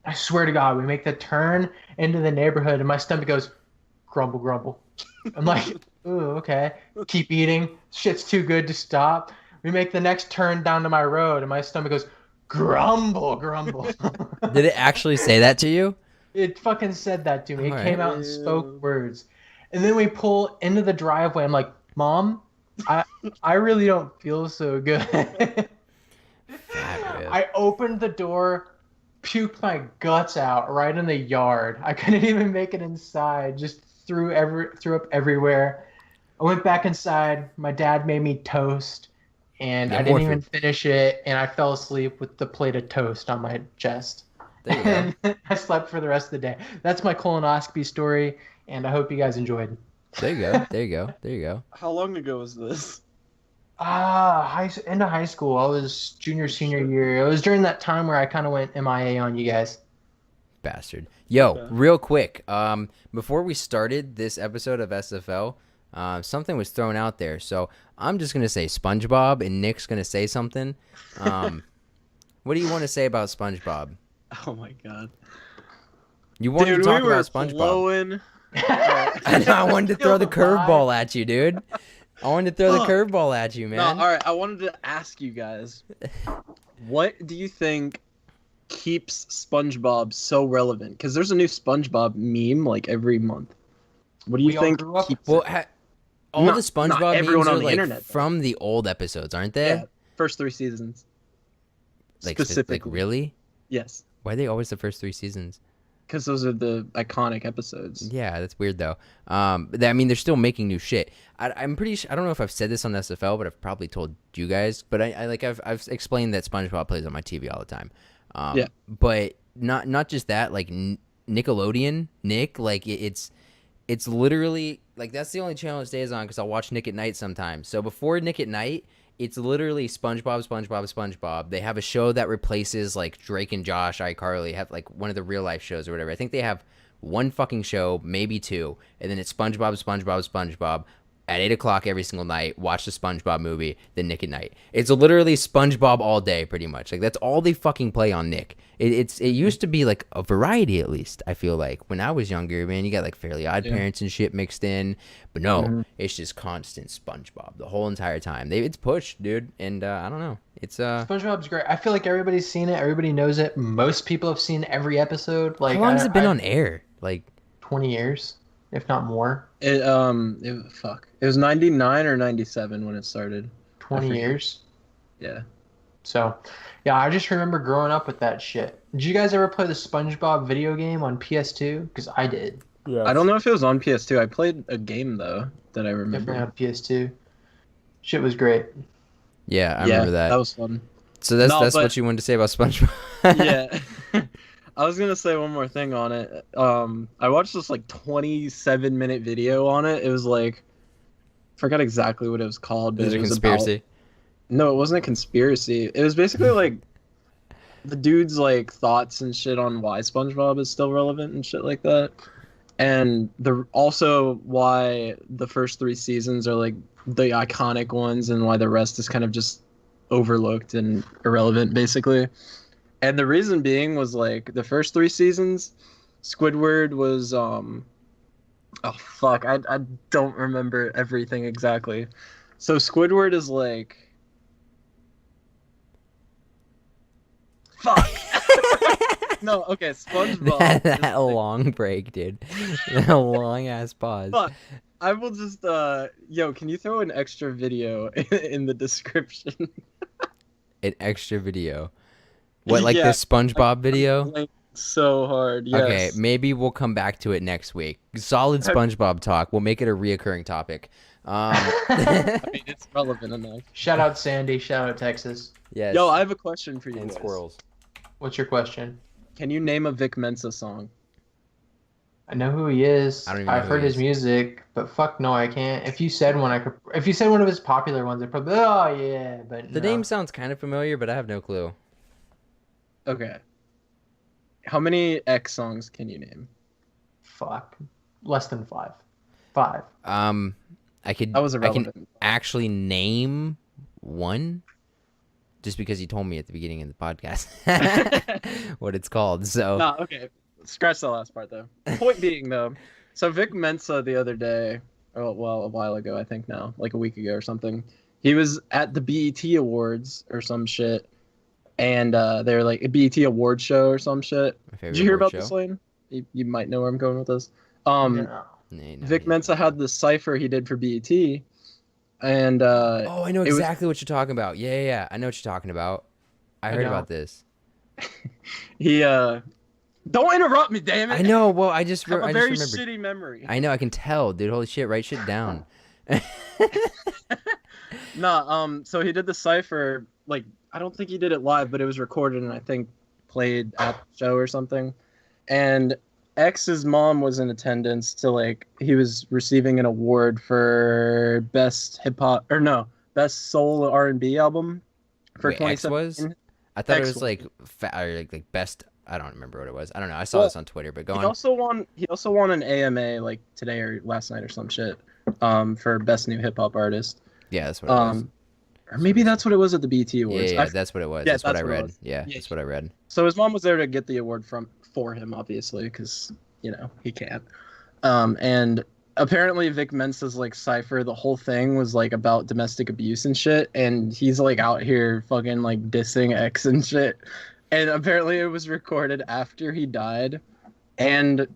I swear to God, we make the turn into the neighborhood, and my stomach goes grumble, grumble. I'm like, ooh, okay. Keep eating. Shit's too good to stop. We make the next turn down to my road, and my stomach goes grumble, grumble. Did it actually say that to you? It fucking said that to me. It came out and spoke words. And then we pull into the driveway. I'm like, Mom, I really don't feel so good. I opened the door, puked my guts out right in the yard. I couldn't even make it inside. Just threw up everywhere. I went back inside. My dad made me toast, and I didn't even finish it. And I fell asleep with the plate of toast on my chest. There you go. I slept for the rest of the day. That's my colonoscopy story, and I hope you guys enjoyed. There you go. There you go. There you go. How long ago was this? Into high school. I was junior, senior year. It was during that time where I kind of went MIA on you guys. Bastard. Yo, real quick. Before we started this episode of SFL, something was thrown out there. So I'm just gonna say SpongeBob, and Nick's gonna say something. What do you want to say about SpongeBob? Oh my God. You wanted to talk about SpongeBob. Flowing. I wanted to throw the curveball at you, dude. I wanted to throw the curveball at you, man. No, all right. I wanted to ask you guys, what do you think keeps SpongeBob so relevant? Because there's a new SpongeBob meme like every month. What do you think keeps it? All the SpongeBob memes are the internet, from the old episodes, aren't they? Yeah, first 3 seasons. Like, specifically. Like, really? Yes. Why are they always the first 3 seasons? Because those are the iconic episodes. Yeah, that's weird though. I mean, they're still making new shit. I'm pretty sure. I don't know if I've said this on SFL, but I've probably told you guys. But I've explained that SpongeBob plays on my TV all the time. Yeah. But not just that. Like Nickelodeon, Nick. Like it's literally like that's the only channel it stays on because I'll watch Nick at Night sometimes. So before Nick at Night, it's literally SpongeBob. They have a show that replaces like Drake and Josh, iCarly, have like one of the real life shows or whatever. I think they have one fucking show, maybe 2, and then it's SpongeBob at 8 o'clock every single night. Watch the SpongeBob movie, then Nick at Night. It's literally SpongeBob all day, pretty much. Like that's all they fucking play on Nick. It used to be like a variety, at least I feel like when I was younger, man. You got like Fairly Odd Parents and shit mixed in, but no, it's just constant SpongeBob the whole entire time. It's pushed, dude, and I don't know. It's SpongeBob's great. I feel like everybody's seen it. Everybody knows it. Most people have seen every episode. Like how long has it been on air? Like 20 years, if not more. It was 99 or 97 when it started. 20 years. Yeah. So, yeah, I just remember growing up with that shit. Did you guys ever play the SpongeBob video game on PS2? Because I did. Yeah. I don't know if it was on PS2. I played a game though that I remember. Definitely on PS2. Shit was great. Yeah, I remember that. That was fun. So that's what you wanted to say about SpongeBob. Yeah. I was gonna say one more thing on it. I watched this like 27-minute video on it. It was like, I forgot exactly what it was called. But it was a conspiracy. No, it wasn't a conspiracy. It was basically like the dude's like thoughts and shit on why SpongeBob is still relevant and shit like that, and also why the first 3 seasons are like the iconic ones and why the rest is kind of just overlooked and irrelevant, basically. And the reason being was like the first 3 seasons, Squidward was oh fuck, I don't remember everything exactly. So Squidward is like fuck. No, okay, SpongeBob. That long break, dude. That long ass pause. Fuck. I will just can you throw an extra video in the description? An extra video. What, like the SpongeBob video? So hard, yes. Okay, maybe we'll come back to it next week. Solid SpongeBob talk. We'll make it a reoccurring topic. I mean, it's relevant enough. Shout out Sandy. Shout out Texas. Yes. Yo, I have a question for you. And guys. Squirrels. What's your question? Can you name a Vic Mensa song? I know who he is. I don't even know I've heard his music, but fuck no, I can't. If you said one, I could. If you said one of his popular ones, I'd probably. Oh yeah, but The no. name sounds kind of familiar, but I have no clue. Okay. How many X songs can you name? Fuck, less than 5. 5. I can actually name one, just because you told me at the beginning of the podcast what it's called. So no, okay. Scratch the last part though. Point being though, so Vic Mensa the other day, a while ago, I think now, like a week ago or something, he was at the BET Awards or some shit, and they're like a BET Award show or some shit. Did you hear about this, Lane? You might know where I'm going with this. No. Vic Mensa had this cipher he did for BET, and I know exactly what you're talking about. Yeah, I know what you're talking about. I heard about this. He don't interrupt me, damn it. I know. Well, I just have a very remembered. shitty memory. I know. I can tell, dude. Holy shit! Write shit down. So he did the cipher. Like, I don't think he did it live, but it was recorded and I think played at the show or something. And X's mom was in attendance to, like, he was receiving an award for best soul R&B album for 2017. I thought it was like best. I don't remember what it was. I don't know. I saw this on Twitter, but go on. He also won an AMA like today or last night or some shit for best new hip hop artist. Yeah, that's what it was. Or maybe that's what it was at the BET Awards. Yeah, that's what it was. Yeah, that's what I read. Yeah, that's what I read. So his mom was there to get the award for him, obviously, because he can't. And apparently Vic Mensa's like cipher, the whole thing was like about domestic abuse and shit, and he's like out here fucking like dissing X and shit. And apparently it was recorded after he died, and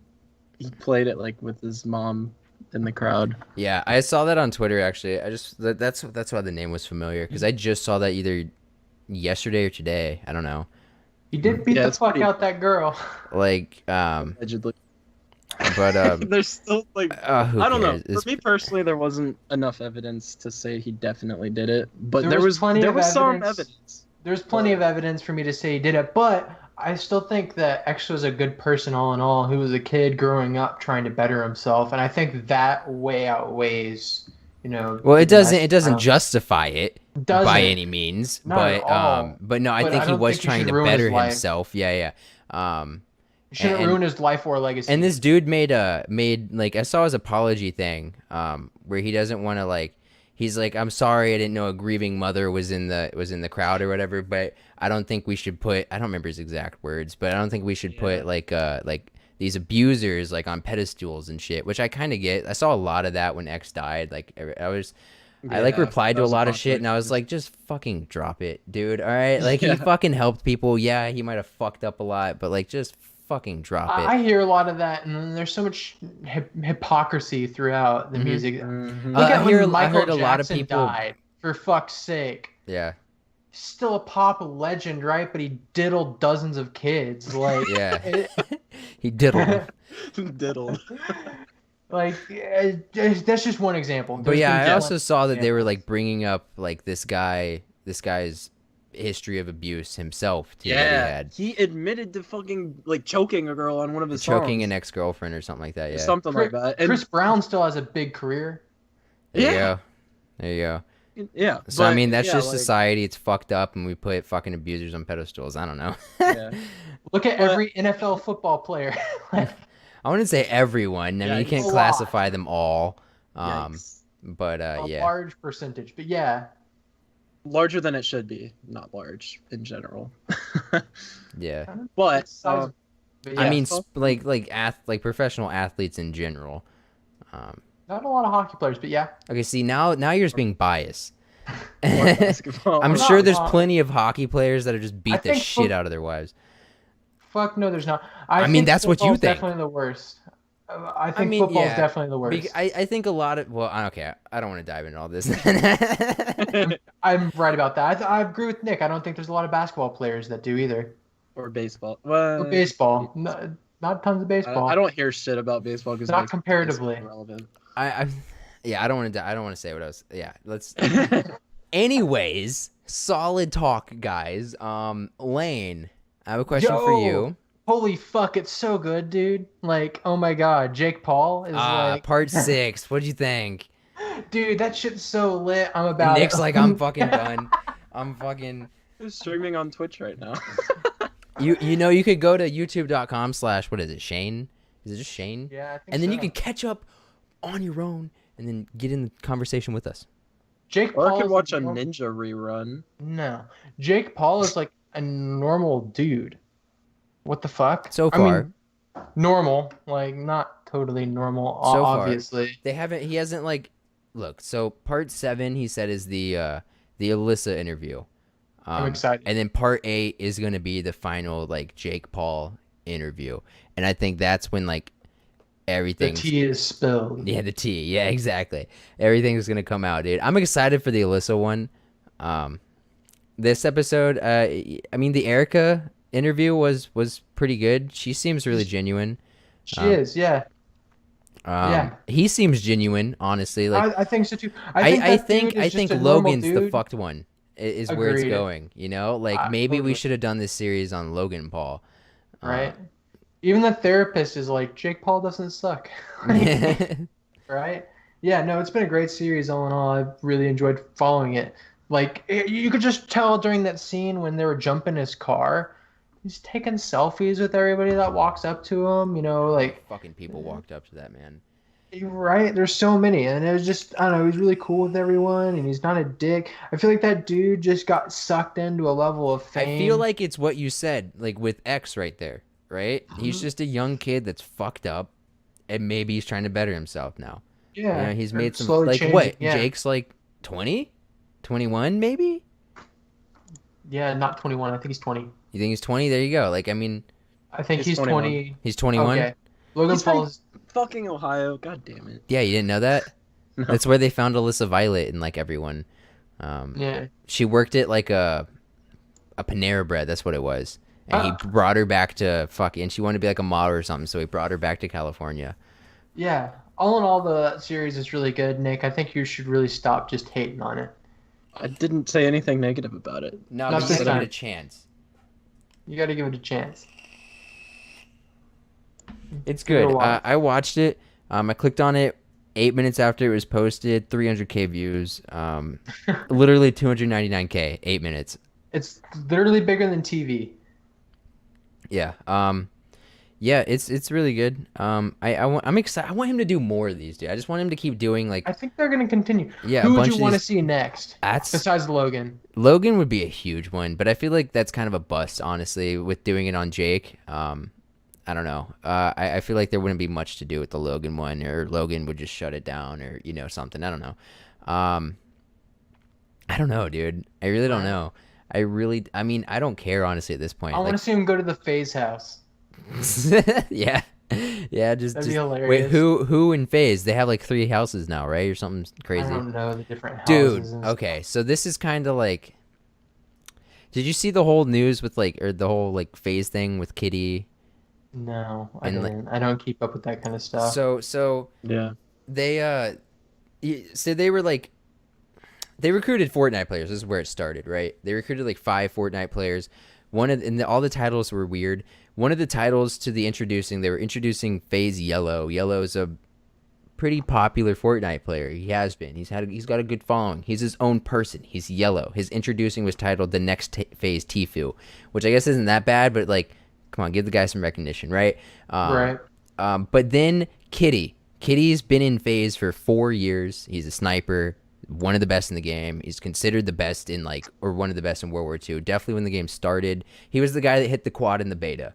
he played it like with his mom in the crowd. Yeah, I saw that on Twitter actually. That's why the name was familiar, because I just saw that either yesterday or today. I don't know. He did beat the fuck out that girl. Like allegedly. But there's still like I don't know. It's... For me personally, there wasn't enough evidence to say he definitely did it, but there was some evidence. There's plenty of evidence for me to say he did it, but I still think that X was a good person all in all, who was a kid growing up trying to better himself, and I think that way outweighs, Well, it doesn't justify it by any means, but no, I think he was trying to better himself. Yeah. He shouldn't ruin his life or legacy. And this dude made like, I saw his apology thing, where he doesn't want to like. He's like, I'm sorry, I didn't know a grieving mother was in the crowd or whatever, but I don't think we should put, I don't remember his exact words, but I don't think we should put like these abusers like on pedestals and shit, which I kind of get. I saw a lot of that when X died. Like I replied to a lot of shit, and I was like, just fucking drop it, dude. All right, like he fucking helped people. Yeah, he might have fucked up a lot, but like just fucking drop it. I hear a lot of that, and there's so much hypocrisy throughout the music. Mm-hmm. Look at when I heard Michael a lot of Jackson people died, for fuck's sake. Yeah. He's still a pop legend, right? But he diddled dozens of kids. Like, yeah. He diddled. Diddled. Like, that's just one example. But yeah, I also saw that they were like bringing up like this guy's history of abuse himself too. Yeah, he admitted to fucking like choking a girl on one of his choking songs. an ex-girlfriend or something like that. Yeah, something like that. And Chris Brown still has a big career. There you go. Yeah. So I mean, that's just society. It's fucked up, and we put fucking abusers on pedestals. I don't know. Yeah. Look at every NFL football player. I wouldn't say everyone. I mean, you can't classify them all. But a large percentage. But yeah. Larger than it should be, not large in general. Yeah. But yeah. I mean, like professional athletes in general. Not a lot of hockey players, but yeah. Okay, see, now you're just being biased. I'm sure there's plenty of hockey players that have just beat the shit out of their wives. Fuck no, there's not. I mean, that's what you think. Definitely the worst. I think football's definitely the worst. I think a lot of... Well, okay, I don't want to dive into all this. I'm right about that. I agree with Nick. I don't think there's a lot of basketball players that do either. Or baseball. Or baseball. Not tons of baseball. I don't hear shit about baseball because not comparatively relevant. I don't want to say what I was. Yeah, let's. Anyways, solid talk, guys. Lane, I have a question for you. Holy fuck, it's so good, dude. Like, oh my god, Jake Paul is like Part 6. What'd you think? Dude, that shit's so lit. I'm about Nick's it. like, I'm fucking done. I'm fucking. Who's streaming on Twitch right now? You could go to youtube.com/ what is it, Shane? Is it just Shane? Yeah, I think and then so. you can catch up on your own and then get in the conversation with us. Jake Or Paul I could watch a ninja rerun. No. Jake Paul is like a normal dude. What the fuck? So far. I mean, normal, like not totally normal, So obviously. Far, he hasn't like look, so part 7 he said is the Alyssa interview. I'm excited. And then part 8 is going to be the final like Jake Paul interview. And I think that's when like everything. The tea is spilled. Yeah, the tea. Yeah, exactly. Everything's going to come out, dude. I'm excited for the Alyssa one. This episode, I mean, the Erica interview was pretty good. She seems really genuine. She is, yeah. Yeah. He seems genuine, honestly. Like I think so too. I think Logan's the fucked one. Is Agreed. Where it's going, you know? Like maybe we should have done this series on Logan Paul. Right. Even the therapist is like, Jake Paul doesn't suck. Right? Yeah, no, it's been a great series all in all. I've really enjoyed following it. Like, you could just tell during that scene when they were jumping his car, he's taking selfies with everybody that walks up to him, you know, like... Fucking people walked up to that man. Right? There's so many. And it was just, I don't know, he's really cool with everyone, and he's not a dick. I feel like that dude just got sucked into a level of fame. I feel like it's what you said, like with X right there, right? He's just a young kid that's fucked up, and maybe he's trying to better himself now. Yeah. You know, he's made some... slowly Like, changing. what? Yeah. Jake's like 20? 21, maybe? Yeah, not 21. I think he's 20. You think he's 20? There you go. Like, I mean... I think he's 20. He's 21? Okay. Logan Paul is... Fucking Ohio. God damn it. Yeah, you didn't know that? No. That's where they found Alyssa Violet and, like, everyone. Yeah. She worked at, like, a Panera Bread. That's what it was. And he brought her back to... And she wanted to be, like, a model or something, so he brought her back to California. Yeah. All in all, the series is really good, Nick. I think you should really stop just hating on it. I didn't say anything negative about it. No, Not but you this gotta give time. it a chance. You got to give it a chance. It's Give it a good. watch. I watched it. I clicked on it 8 minutes after it was posted. 300K views. Literally 299K. 8 minutes. It's literally bigger than TV. Yeah. Yeah. It's really good. I'm excited. I want him to do more of these, dude. I just want him to keep doing like. I think they're going to continue. Yeah. Who a would bunch you of want to these- see next? Besides Logan. Logan would be a huge one, but I feel like that's kind of a bust, honestly, with doing it on Jake. I don't know. I feel like there wouldn't be much to do with the Logan one, or Logan would just shut it down, or something. I don't know. I don't know, dude. I really don't know. I mean, I don't care honestly at this point. I want to see him go to the FaZe house. Yeah, yeah. Just That'd be wait. hilarious. Who in FaZe? They have like 3 houses now, right, or something crazy. I don't know the different Dude, houses. okay, so this is kind of like. Did you see the whole news with like, or the whole like FaZe thing with Kitty? No, I And, didn't. I don't keep up with that kind of stuff. So Yeah. they they were like, they recruited Fortnite players. This is where it started, right? They recruited like 5 Fortnite players. All the titles were weird. One of the titles to the they were introducing FaZe Yellow. Yellow is a pretty popular Fortnite player. He has been. He's got a good following. He's his own person. He's Yellow. His introducing was titled The Next Phase Tfue, which I guess isn't that bad, but like, come on, give the guy some recognition, right? Right. But then Kitty's been in FaZe for 4 years. He's a sniper, one of the best in the game. He's considered the best in or one of the best in World War II. Definitely when the game started. He was the guy that hit the quad in the beta.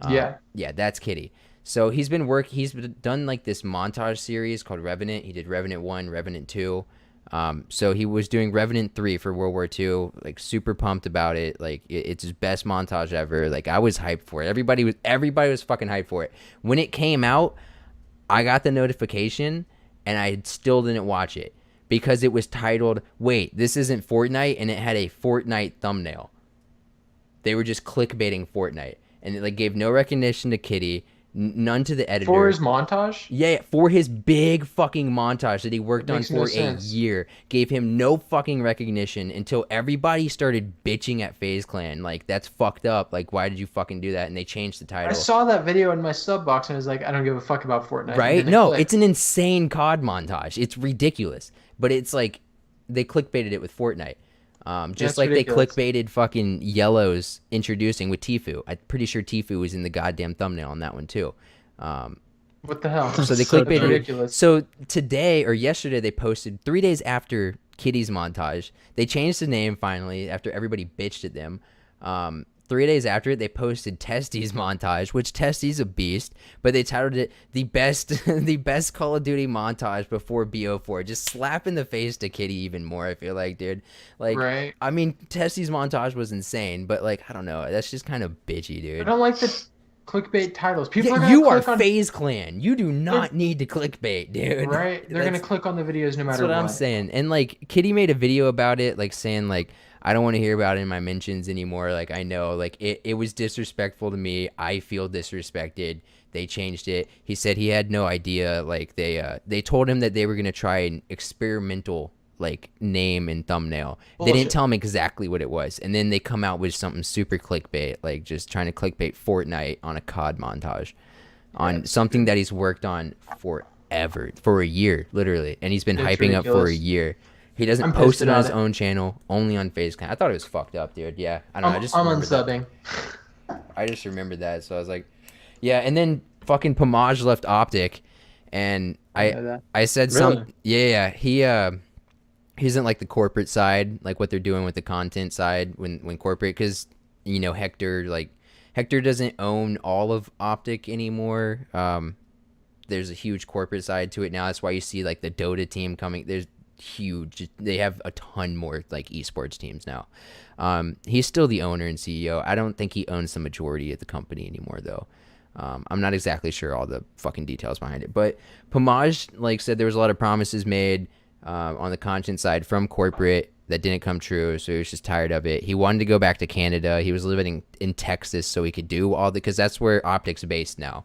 Yeah, that's Kitty. So he's done like this montage series called Revenant. He did Revenant 1, Revenant 2. So he was doing Revenant 3 for World War II, like super pumped about it. Like it's his best montage ever. Like I was hyped for it. Everybody was fucking hyped for it. When it came out, I got the notification and I still didn't watch it because it was titled, wait, this isn't Fortnite, and it had a Fortnite thumbnail. They were just clickbaiting Fortnite, and it like gave no recognition to Kitty. None to the editor. For his montage? Yeah, for his big fucking montage that he worked on for a year. Gave him no fucking recognition until everybody started bitching at FaZe Clan. Like, that's fucked up. Like, why did you fucking do that? And they changed the title. I saw that video in my sub box and I was like, I don't give a fuck about Fortnite. Right? No, it's an insane COD montage. It's ridiculous. But it's like, they clickbaited it with Fortnite. Just like ridiculous. They clickbaited fucking Yellows introducing with Tfue. I'm pretty sure Tfue was in the goddamn thumbnail on that one too. What the hell? So they clickbaited. Ridiculous. So today or yesterday they posted 3 days after Kitty's montage. They changed the name finally after everybody bitched at them. 3 days after it, they posted Testy's montage, which Testy's a beast, but they titled it the best Call of Duty montage before BO4. Just slap in the face to Kitty even more, I feel like, dude. Like, right. I mean, Testy's montage was insane, but like, I don't know. That's just kind of bitchy, dude. I don't like the clickbait titles. People you are FaZe Clan. You do not need to clickbait, dude. Right? They're going to click on the videos no matter what. That's what I'm saying. And like, Kitty made a video about it, like saying like, I don't want to hear about it in my mentions anymore. Like, I know, like, it was disrespectful to me. I feel disrespected. They changed it. He said he had no idea. Like, they told him that they were going to try an experimental, like, name and thumbnail. Bullshit. They didn't tell him exactly what it was. And then they come out with something super clickbait, like, just trying to clickbait Fortnite on a COD montage. On something that he's worked on forever. For a year, literally. And he's been hyping up for a year. He doesn't post it on his own channel, only on FaZe Clan. I thought it was fucked up, dude. Yeah, I don't know. I'm unsubbing. I just remembered that, so I was like, yeah. And then fucking Pomage left Optic, and I said really? Some. Yeah. He isn't like the corporate side, like what they're doing with the content side when corporate, because you know Hector doesn't own all of Optic anymore. There's a huge corporate side to it now. That's why you see like the Dota team coming. There's huge. They have a ton more like esports teams now. He's still the owner and CEO. I don't think he owns the majority of the company anymore though. I'm not exactly sure all the fucking details behind it, but Pomage like said there was a lot of promises made on the content side from corporate that didn't come true, so he was just tired of it. He wanted to go back to Canada. He was living in Texas so he could do all the, because that's where Optic's based now.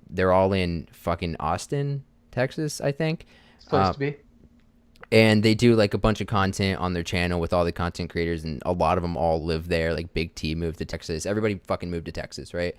They're all in fucking Austin, Texas, I think. Supposed to be. And they do like a bunch of content on their channel with all the content creators, and a lot of them all live there. Like Big T moved to Texas. Everybody fucking moved to Texas, right?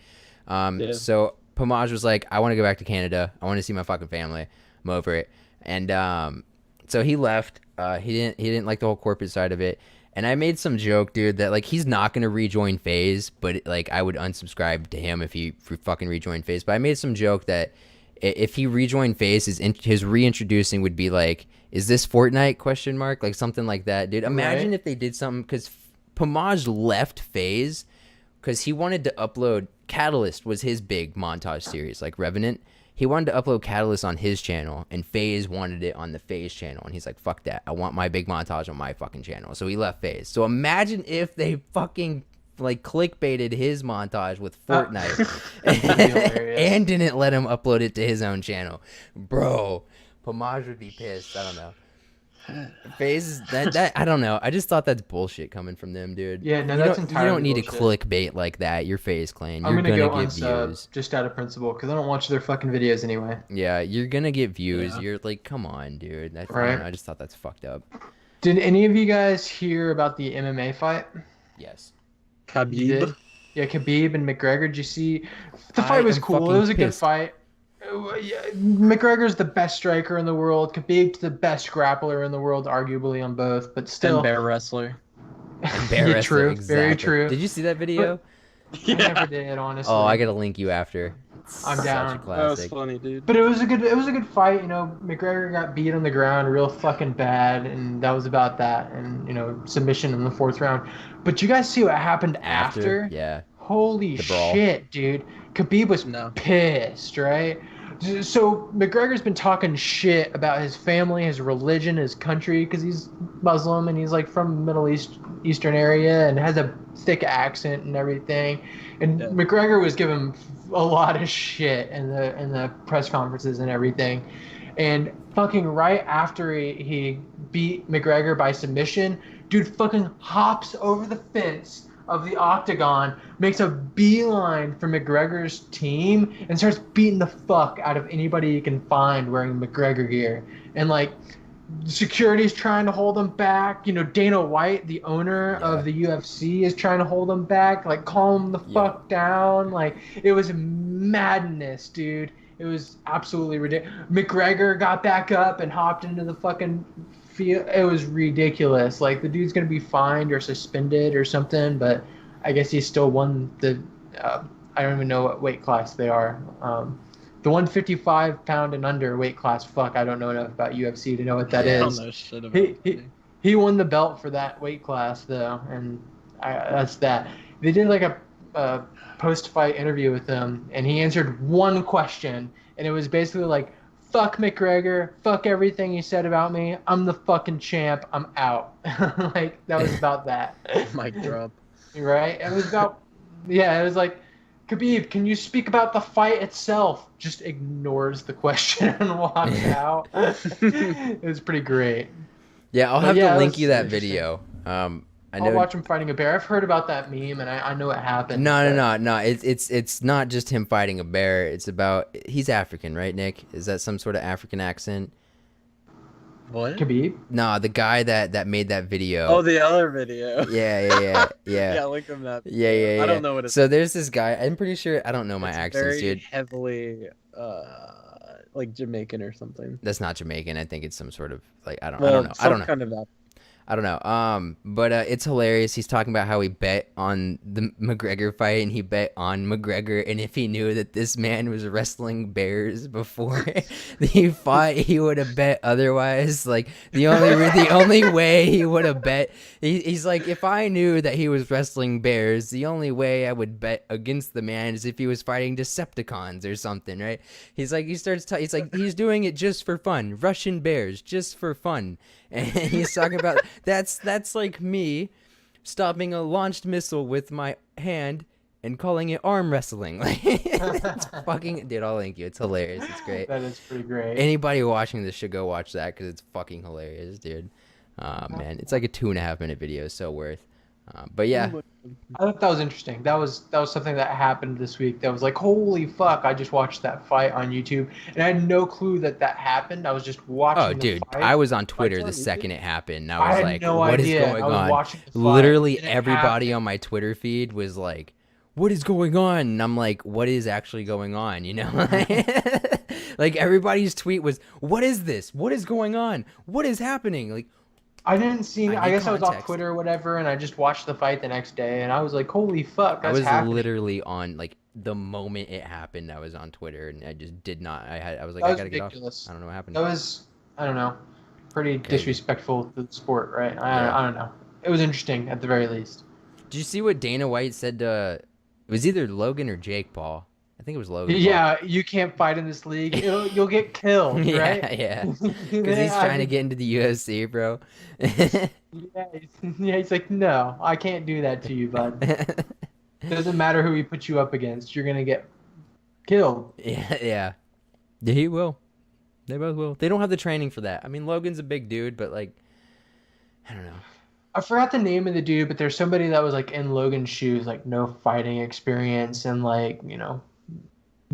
So Pomage was like, I want to go back to Canada. I want to see my fucking family. I'm over it. And so he left. He didn't like the whole corporate side of it. And I made some joke, dude, that like he's not gonna rejoin FaZe, but like I would unsubscribe to him if he fucking rejoined FaZe. But I made some joke that if he rejoined FaZe, his reintroducing would be like, is this Fortnite ? Like something like that, dude. Imagine if they did something, because Pomage left FaZe because he wanted to upload Catalyst was his big montage series, like Revenant. He wanted to upload Catalyst on his channel, and FaZe wanted it on the FaZe channel, and he's like, fuck that, I want my big montage on my fucking channel. So he left FaZe. So imagine if they fucking like clickbaited his montage with Fortnite and didn't let him upload it to his own channel, bro. Pomage would be pissed. I don't know. FaZe, that I don't know. I just thought that's bullshit coming from them, dude. Yeah, no, that's entirely You don't need bullshit. to clickbait like that. You're FaZe Clan. You're I'm gonna go get unsub views. just out of principle because I don't watch their fucking videos anyway. Yeah, you're gonna get views. Yeah. You're like, come on, dude. Right. I just thought that's fucked up. Did any of you guys hear about the MMA fight? Yes. Khabib. Yeah, Khabib and McGregor. Did you see? The fight was cool. It was a good fight. McGregor's the best striker in the world. Khabib's the best grappler in the world, arguably on both, but still. And bear wrestler. Bear wrestler, true. Exactly. Very true. Did you see that video? I never did, honestly. Oh, I gotta link you after. I'm down. That was funny, dude. But it was a good fight. You know, McGregor got beat on the ground real fucking bad, and that was about that. And you know, submission in the 4th round. But you guys see what happened after? Yeah. Holy shit, dude. Khabib was pissed, right? So McGregor's been talking shit about his family, his religion, his country, because he's Muslim and he's like from Middle Eastern area and has a thick accent and everything. And McGregor was giving a lot of shit in the press conferences and everything. And fucking right after he beat McGregor by submission, dude fucking hops over the fence of the octagon, makes a beeline for McGregor's team and starts beating the fuck out of anybody he can find wearing McGregor gear. And like security's trying to hold him back. You know, Dana White, the owner of the UFC, is trying to hold him back, like calm him the fuck down. Like it was madness, dude. It was absolutely ridiculous. McGregor got back up and hopped into the fucking field. It was ridiculous. Like the dude's gonna be fined or suspended or something, but I guess he still won the. I don't even know what weight class they are. The 155-pound and under weight class. Fuck, I don't know enough about UFC to know what that is. I don't know shit about he won the belt for that weight class though, and that's that. They did like a post-fight interview with him, and he answered one question, and it was basically like, "Fuck McGregor, fuck everything he said about me. I'm the fucking champ. I'm out." Like that was about that. Mic drop. Right? It was about. Yeah, it was like, Khabib, can you speak about the fight itself? Just ignores the question and walks out. It was pretty great. Yeah, I'll have to link you that video. I'll watch him fighting a bear. I've heard about that meme, and I know what happened. No. It's not just him fighting a bear. It's about he's African, right, Nick? Is that some sort of African accent? What? Khabib? No, the guy that made that video. Oh, the other video. Yeah. Yeah, link him that. Yeah. I don't know what it's. So there's this guy. I'm pretty sure I don't know my accents, very dude. Heavily, like Jamaican or something. That's not Jamaican. I think it's some sort of like I don't know. Kind of that. I don't know. But it's hilarious. He's talking about how he bet on the McGregor fight, and he bet on McGregor, and if he knew that this man was wrestling bears before he fought, he would have bet otherwise. Like the only way he would have bet, he's like, if I knew that he was wrestling bears, the only way I would bet against the man is if he was fighting Decepticons or something, right? He's like, he's like, he's doing it just for fun, Russian bears, just for fun. And he's talking about that's like me stopping a launched missile with my hand and calling it arm wrestling. Like it's fucking dude, I'll link you. It's hilarious. It's great. That is pretty great. Anybody watching this should go watch that because it's fucking hilarious, dude. Man, it's like a 2.5 minute video, so worth. But yeah, I thought that was interesting. That was something that happened this week. That was like, holy fuck! I just watched that fight on YouTube, and I had no clue that happened. I was just watching. Oh, dude, fight. I was on Twitter the second it happened. I was like, no what idea. is going on? Literally everybody on my Twitter feed was like, what is going on? And I'm like, what is actually going on? You know, like everybody's tweet was, what is this? What is going on? What is happening? Like. I didn't see. I guess I was off Twitter or whatever, and I just watched the fight the next day, and I was like, "Holy fuck!" That's happening. Literally on like the moment it happened. I was on Twitter, and I just did not. I was like, I gotta ridiculous. Get off. I don't know what happened. That was, I don't know, pretty disrespectful to the sport, right? I don't know. It was interesting at the very least. Did you see what Dana White said to? It was either Logan or Jake Paul. I think it was Logan. Yeah, Paul. You can't fight in this league. You'll get killed, right? Yeah. Because he's trying to get into the UFC, bro. He's like, no, I can't do that to you, bud. Doesn't matter who he puts you up against. You're gonna get killed. Yeah. He will. They both will. They don't have the training for that. I mean, Logan's a big dude, but like, I don't know. I forgot the name of the dude, but there's somebody that was like in Logan's shoes, like no fighting experience and like, you know,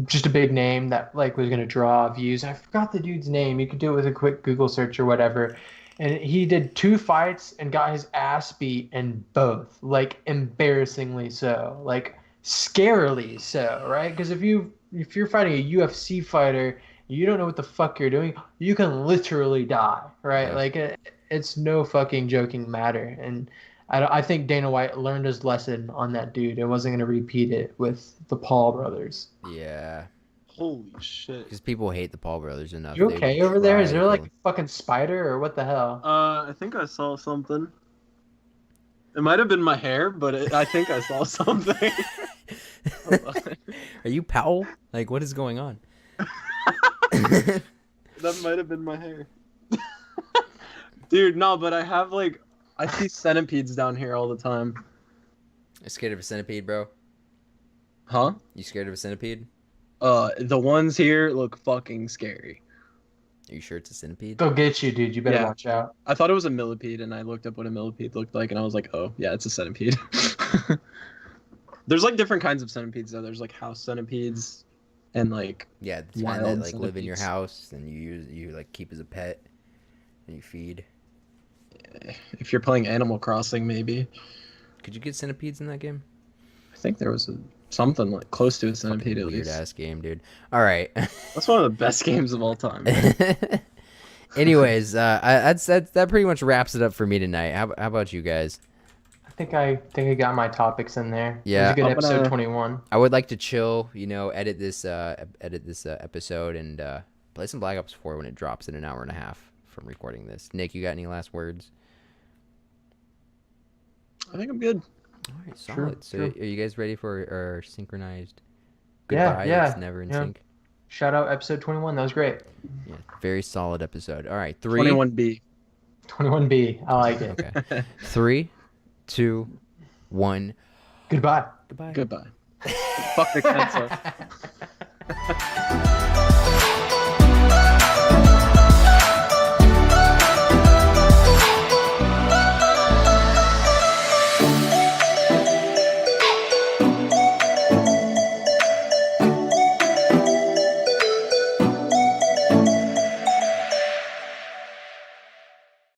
just a big name that like was going to draw views. I forgot the dude's name. You could do it with a quick Google search or whatever. And he did 2 fights and got his ass beat in both, like embarrassingly so, like scarily so, right? Because if you're fighting a UFC fighter, you don't know what the fuck you're doing, you can literally die, right? Yeah. Like it's no fucking joking matter. And I think Dana White learned his lesson on that dude and wasn't going to repeat it with the Paul brothers. Yeah. Holy shit. Because people hate the Paul brothers enough. You okay over there? Is there like a fucking spider or what the hell? I think I saw something. It might have been my hair, but I think I saw something. Are you Powell? Like, what is going on? That might have been my hair. Dude, no, but I have like... I see centipedes down here all the time. You scared of a centipede, bro? Huh? You scared of a centipede? The ones here look fucking scary. Are you sure it's a centipede? They'll get you, dude. You better watch out. I thought it was a millipede, and I looked up what a millipede looked like, and I was like, oh, yeah, it's a centipede. There's like different kinds of centipedes, though. There's like house centipedes, and like the kind that like live in your house, and you like keep as a pet, and you feed. If you're playing Animal Crossing, maybe. Could you get centipedes in that game? I think there was something like close to a centipede at least. Weird ass game, dude. All right. That's one of the best games of all time. Anyways, that pretty much wraps it up for me tonight. How about you guys? I think I got my topics in there. Yeah, it was a good episode 21. I would like to chill, edit this episode and play some Black Ops 4 when it drops in an hour and a half from recording this. Nick, you got any last words? I think I'm good. All right, solid. So are you guys ready for our synchronized goodbye? Yeah. It's never in sync. Shout out episode 21. That was great. Yeah, very solid episode. All right, 21B. 21B. I like it. Okay. 3, 2, 1. Goodbye. Goodbye. Goodbye. Fuck the cancel.